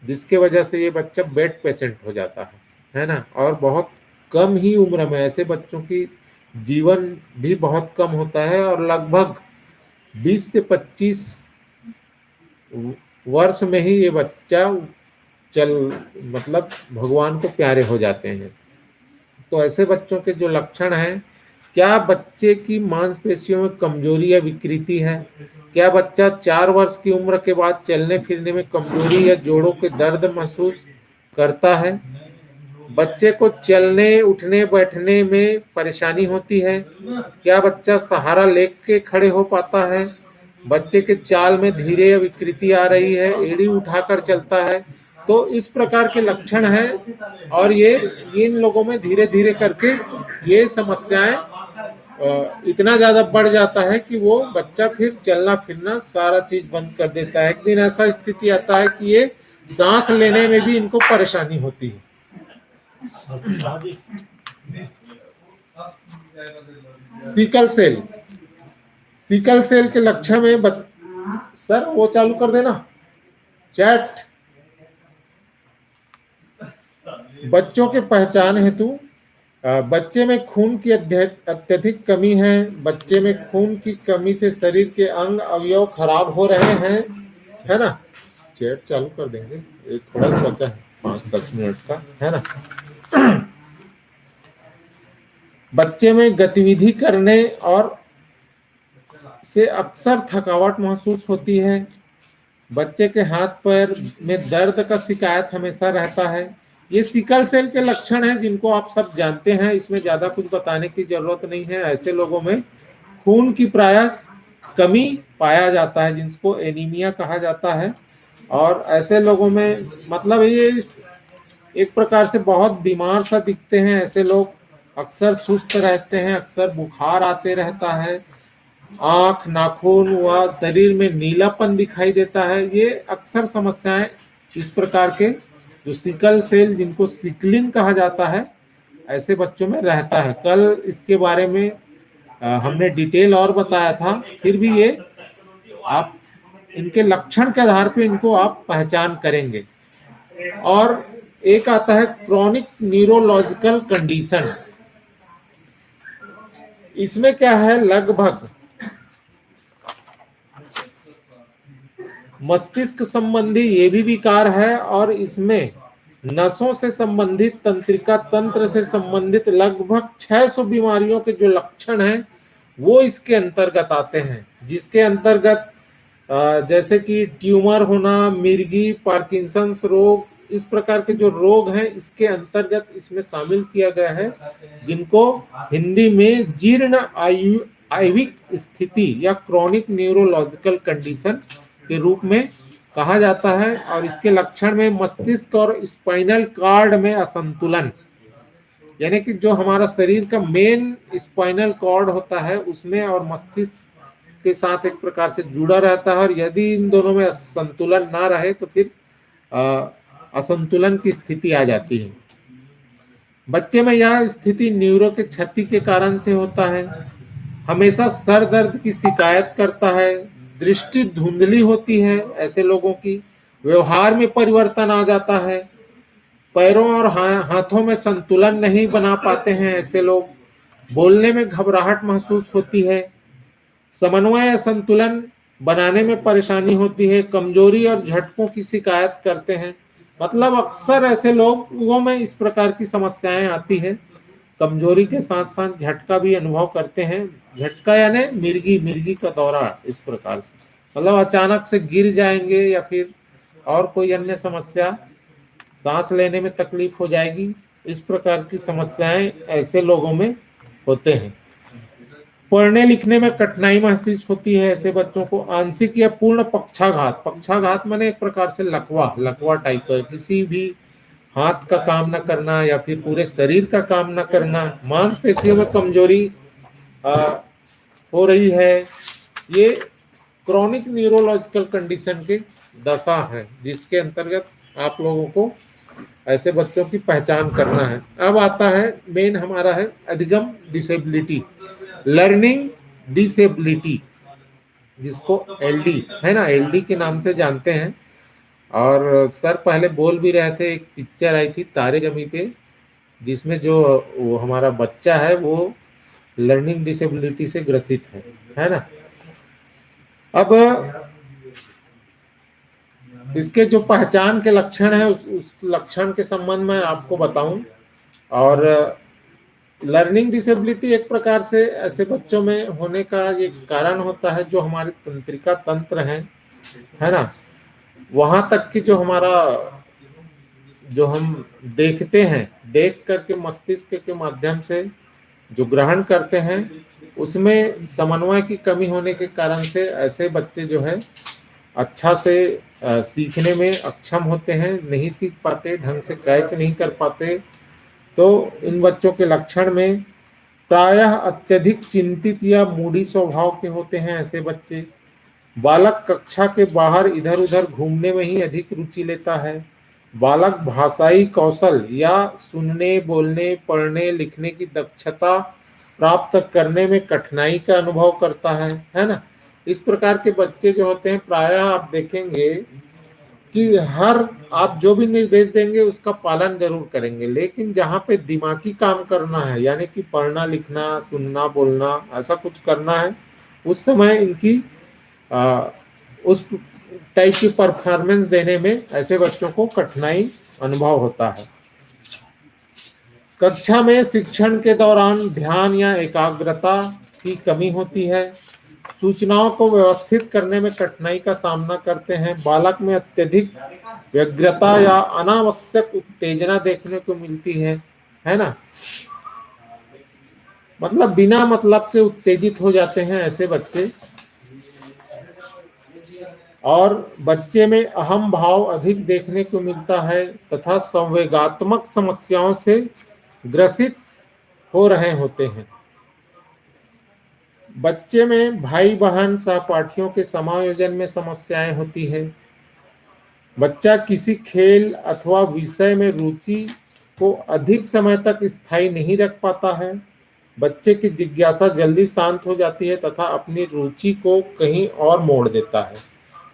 जिसके वजह से ये बच्चा बेड पेशेंट हो जाता है ना। और बहुत कम ही उम्र में ऐसे बच्चों की जीवन भी बहुत कम होता है, और लगभग 20 से 25 वर्ष में ही ये बच्चा मतलब भगवान को प्यारे हो जाते हैं। तो ऐसे बच्चों के जो लक्षण हैं, क्या बच्चे की मांसपेशियों में कमजोरी या विकृति है, क्या बच्चा 4 वर्ष की उम्र के बाद चलने फिरने में कमजोरी या जोड़ों के दर्द महसूस करता है, बच्चे को चलने, उठने, बैठने में परेशानी होती है, क्या बच्चा सहारा लेके खड़े हो पाता है, बच्चे के चाल में धीरे या विकृति आ रही है, एड़ी उठाकर चलता है। तो इस प्रकार के लक्षण हैं, और ये इन लोगों में धीरे धीरे करके ये समस्याएं इतना ज्यादा बढ़ जाता है कि वो बच्चा फिर चलना फिरना सारा चीज बंद कर देता है। एक दिन ऐसा स्थिति आता है कि ये सांस लेने में भी इनको परेशानी होती है। सिकल सेल, सिकल सेल के लक्षण में सर वो चालू कर देना चैट। बच्चों के पहचान हेतु बच्चे में खून की अत्यधिक कमी है, बच्चे में खून की कमी से शरीर के अंग अवयव खराब हो रहे हैं, है ना। चैट चालू कर देंगे, ये थोड़ा सा बचा है 5-10 मिनट का, है ना। बच्चे में गतिविधि करने और से अक्सर थकावट महसूस होती है, बच्चे के हाथ पैर में दर्द का शिकायत हमेशा रहता है। ये सिकल सेल के लक्षण हैं जिनको आप सब जानते हैं, इसमें ज्यादा कुछ बताने की जरूरत नहीं है। ऐसे लोगों में खून की प्रायः कमी पाया जाता है, जिसको एनीमिया कहा जाता है। और ऐसे लोगों में मतलब ये एक प्रकार से बहुत बीमार सा दिखते हैं। ऐसे लोग अक्सर सुस्त रहते हैं, अक्सर बुखार आते रहता है, आंख, नाखून व शरीर में नीलापन दिखाई देता है। ये अक्सर समस्याएं इस प्रकार के जो सिकल सेल, जिनको सिकलिन कहा जाता है, ऐसे बच्चों में रहता है। कल इसके बारे में हमने डिटेल और बताया था, फिर भी ये आप इनके लक्षण के आधार पे इनको आप पहचान करेंगे। और एक आता है क्रॉनिक न्यूरोलॉजिकल कंडीशन। इसमें क्या है, लगभग मस्तिष्क संबंधी ये भी विकार है, और इसमें नसों से संबंधित, तंत्रिका तंत्र से संबंधित लगभग 600 बीमारियों के जो लक्षण हैं वो इसके अंतर्गत आते हैं, जिसके अंतर्गत जैसे कि ट्यूमर होना, मिर्गी, पार्किंसंस रोग, इस प्रकार के जो रोग हैं इसके अंतर्गत इसमें शामिल किया गया है, जिनको हिंदी में जीर्ण आयविक स्थिति या क्रॉनिक न्यूरोलॉजिकल कंडीशन के रूप में कहा जाता है। और इसके लक्षण में मस्तिष्क और स्पाइनल कॉर्ड में असंतुलन, यानी कि जो हमारा शरीर का मेन स्पाइनल कॉर्ड होता है उसमें और मस्तिष्क के साथ एक प्रकार से जुड़ा रहता है, और यदि इन दोनों में संतुलन ना रहे तो फिर असंतुलन की स्थिति आ जाती है। बच्चे में यह स्थिति न्यूरो के क्षति के कारण से होता है, हमेशा सर दर्द की शिकायत करता है, दृष्टि धुंधली होती है ऐसे लोगों की, व्यवहार में परिवर्तन आ जाता है, पैरों और हाथों में संतुलन नहीं बना पाते हैं ऐसे लोग, बोलने में घबराहट महसूस होती है, समन्वय या संतुलन बनाने में परेशानी होती है, कमजोरी और झटकों की शिकायत करते हैं। मतलब अक्सर ऐसे लोगों में इस प्रकार की समस्याएं आती है, कमजोरी के साथ साथ झटका भी अनुभव करते हैं। झटका यानी मिर्गी मिर्गी का दौरा, इस प्रकार से मतलब अचानक से गिर जाएंगे या फिर और कोई अन्य समस्या, सांस लेने में तकलीफ हो जाएगी। इस प्रकार की समस्याएं ऐसे लोगों में होते हैं। पढ़ने लिखने में कठिनाई महसूस होती है ऐसे बच्चों को। आंशिक या पूर्ण पक्षाघात, पक्षाघात माने एक प्रकार से लकवा, लकवा टाइप का, किसी भी हाथ का काम न करना या फिर पूरे शरीर का काम न करना, मांसपेशियों में कमजोरी हो रही है। ये क्रॉनिक न्यूरोलॉजिकल कंडीशन के दशा है, जिसके अंतर्गत आप लोगों को ऐसे बच्चों की पहचान करना है। अब आता है मेन हमारा है अधिगम डिसेबिलिटी, लर्निंग डिसेबिलिटी, जिसको एलडी है ना, एलडी के नाम से जानते हैं। और सर पहले बोल भी रहे थे, एक पिक्चर आई थी तारे जमी पे, जिसमें जो वो हमारा बच्चा है वो लर्निंग डिसेबिलिटी से ग्रसित है ना। अब इसके जो पहचान के लक्षण है उस लक्षण के संबंध में आपको बताऊं। और लर्निंग डिसेबिलिटी एक प्रकार से ऐसे बच्चों में होने का ये कारण होता है, जो हमारे तंत्रिका तंत्र है ना, वहां तक कि जो हमारा जो हम देखते हैं, देख करके मस्तिष्क के माध्यम से जो ग्रहण करते हैं, उसमें समन्वय की कमी होने के कारण से ऐसे बच्चे जो है अच्छा से सीखने में अक्षम होते हैं, नहीं सीख पाते, ढंग से कैच नहीं कर पाते। तो इन बच्चों के लक्षण में प्रायः अत्यधिक चिंतित या मूडी स्वभाव के होते हैं ऐसे बच्चे। बालक कक्षा के बाहर इधर उधर घूमने में ही अधिक रुचि लेता है। बालक भाषाई कौशल या सुनने बोलने पढ़ने लिखने की दक्षता प्राप्त करने में कठिनाई का अनुभव करता है ना। इस प्रकार के बच्चे जो होते हैं प्रायः आप देखेंगे कि हर आप जो भी निर्देश देंगे उसका पालन जरूर करेंगे, लेकिन जहाँ पे दिमागी काम करना है, यानी कि पढ़ना लिखना सुनना बोलना ऐसा कुछ करना है, उस समय इनकी उस टाइप की परफॉर्मेंस देने में ऐसे बच्चों को कठिनाई अनुभव होता है। कक्षा में शिक्षण के दौरान ध्यान या एकाग्रता की कमी होती है। सूचनाओं को व्यवस्थित करने में कठिनाई का सामना करते हैं। बालक में अत्यधिक व्यग्रता या अनावश्यक उत्तेजना देखने को मिलती है ना। मतलब बिना मतलब के उत्तेजित हो जाते हैं ऐसे बच्चे। और बच्चे में अहम भाव अधिक देखने को मिलता है तथा संवेगात्मक समस्याओं से ग्रसित हो रहे होते हैं। बच्चे में भाई बहन सहपाठियों के समायोजन में समस्याएं होती है। बच्चा किसी खेल अथवा विषय में रुचि को अधिक समय तक स्थायी नहीं रख पाता है। बच्चे की जिज्ञासा जल्दी शांत हो जाती है तथा अपनी रुचि को कहीं और मोड़ देता है।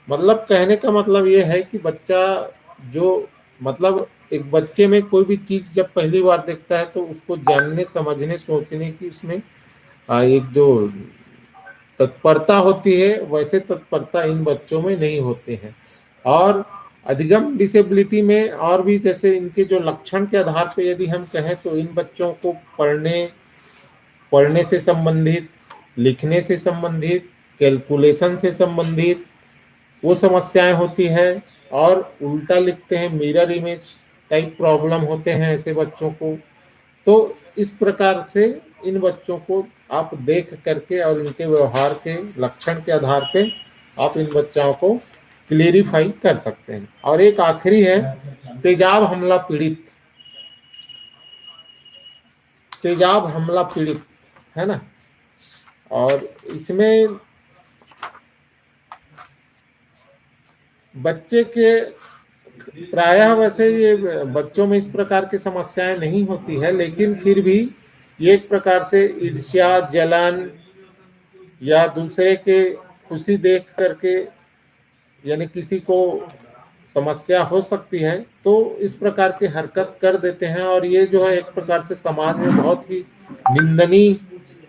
मतलब कहने का मतलब ये है कि बच्चा जो मतलब एक बच्चे में कोई भी चीज़ जब पहली बार देखता है तो उसको जानने समझने सोचने की उसमें एक जो तत्परता होती है, वैसे तत्परता इन बच्चों में नहीं होते हैं। और अधिगम डिसेबिलिटी में और भी जैसे इनके जो लक्षण के आधार पर यदि हम कहें तो इन बच्चों को पढ़ने से संबंधित, लिखने से संबंधित, कैलकुलेशन से संबंधित वो समस्याएं होती है। और उल्टा लिखते हैं, मिरर इमेज टाइप प्रॉब्लम होते हैं ऐसे बच्चों को। तो इस प्रकार से इन बच्चों को आप देख करके और इनके व्यवहार के लक्षण के आधार पे आप इन बच्चों को क्लियरिफाई कर सकते हैं। और एक आखिरी है तेजाब हमला पीड़ित, तेजाब हमला पीड़ित है ना। और इसमें बच्चे के प्रायः वैसे ये बच्चों में इस प्रकार की समस्याएं नहीं होती है, लेकिन फिर भी ये एक प्रकार से ईर्ष्या जलन या दूसरे के खुशी देख करके यानी किसी को समस्या हो सकती है तो इस प्रकार की हरकत कर देते हैं। और ये जो है एक प्रकार से समाज में बहुत ही निंदनीय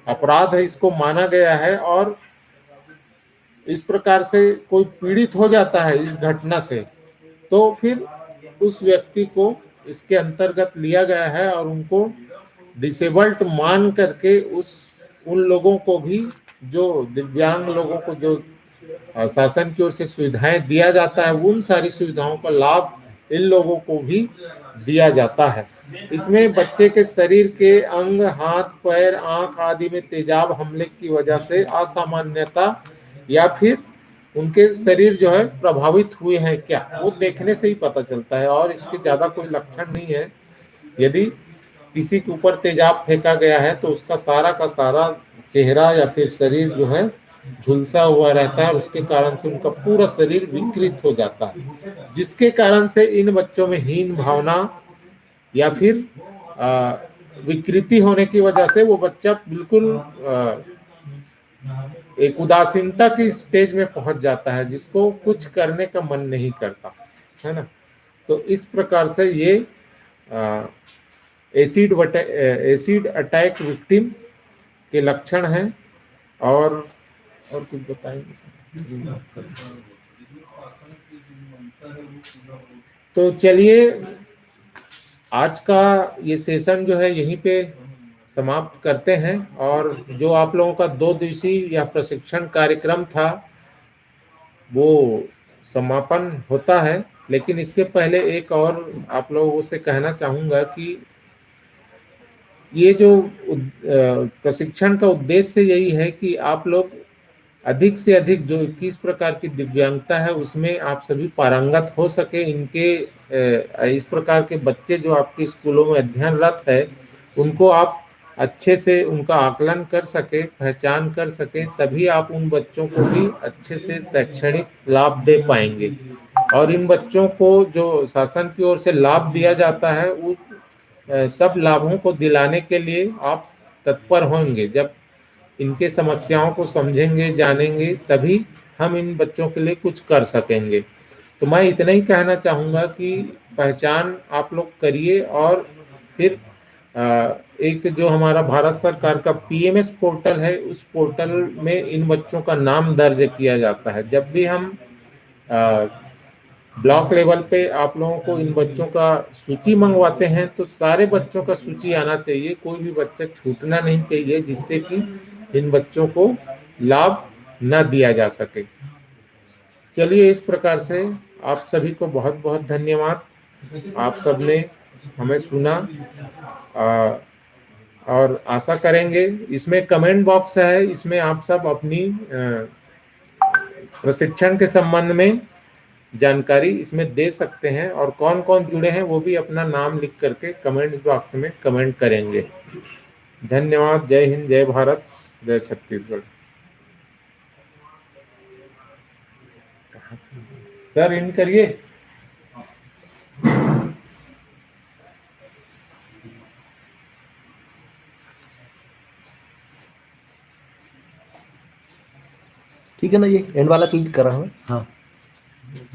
अपराध है, इसको माना गया है। और इस प्रकार से कोई पीड़ित हो जाता है इस घटना से, तो फिर उस व्यक्ति को इसके अंतर्गत लिया गया है और उनको डिसेबल्ड मान करके उन लोगों को भी, जो दिव्यांग लोगों को जो शासन की ओर से सुविधाएं दिया जाता है, उन सारी सुविधाओं का लाभ इन लोगों को भी दिया जाता है। इसमें बच्चे के शरीर के अंग, हाथ, पैर, आंख आदि में तेजाब हमले की वजह से असामान्यता या फिर उनके शरीर जो है प्रभावित हुए हैं क्या, वो देखने से ही पता चलता है, और इसके ज्यादा कोई लक्षण नहीं है। यदि किसी के ऊपर तेजाब फेंका गया है तो उसका सारा का सारा चेहरा या फिर शरीर जो है झुलसा हुआ रहता है, उसके कारण से उनका पूरा शरीर विकृत हो जाता है, जिसके कारण से इन बच्चों में हीन भावना या फिर विकृति होने की वजह से वो बच्चा बिल्कुल एक उदासीनता की स्टेज में पहुंच जाता है, जिसको कुछ करने का मन नहीं करता है ना। तो इस प्रकार से ये एसिड अटैक विक्टिम के लक्षण हैं। और कुछ बताएंगे? तो चलिए आज का ये सेशन जो है यहीं पे समाप्त करते हैं, और जो आप लोगों का 2 दिवसीय या प्रशिक्षण कार्यक्रम था वो समापन होता है। लेकिन इसके पहले एक और आप लोगों से कहना चाहूँगा कि ये जो प्रशिक्षण का उद्देश्य यही है कि आप लोग अधिक से अधिक जो किस प्रकार की दिव्यांगता है उसमें आप सभी पारंगत हो सके। इनके इस प्रकार के बच्चे जो आपके स्कूलों में अध्ययनरत है उनको आप अच्छे से उनका आकलन कर सके, पहचान कर सके, तभी आप उन बच्चों को भी अच्छे से शैक्षणिक लाभ दे पाएंगे। और इन बच्चों को जो शासन की ओर से लाभ दिया जाता है उस सब लाभों को दिलाने के लिए आप तत्पर होंगे। जब इनके समस्याओं को समझेंगे, जानेंगे, तभी हम इन बच्चों के लिए कुछ कर सकेंगे। तो मैं इतना ही कहना चाहूँगा कि पहचान आप लोग करिए, और फिर एक जो हमारा भारत सरकार का PMS पोर्टल है उस पोर्टल में इन बच्चों का नाम दर्ज किया जाता है। जब भी हम ब्लॉक लेवल पे आप लोगों को इन बच्चों का सूची मंगवाते हैं तो सारे बच्चों का सूची आना चाहिए, कोई भी बच्चा छूटना नहीं चाहिए, जिससे कि इन बच्चों को लाभ न दिया जा सके। चलिए इस प्रकार से आप सभी को बहुत बहुत धन्यवाद। आप सबने हमें सुना, और आशा करेंगे इसमें कमेंट बॉक्स है, इसमें आप सब अपनी प्रशिक्षण के संबंध में जानकारी इसमें दे सकते हैं, और कौन कौन जुड़े हैं वो भी अपना नाम लिख करके कमेंट बॉक्स में कमेंट करेंगे। धन्यवाद। जय हिंद, जय भारत, जय छत्तीसगढ़। सर इन करिए। ठीक है ना, ये एंड वाला क्लिक कर रहा हूँ। हाँ।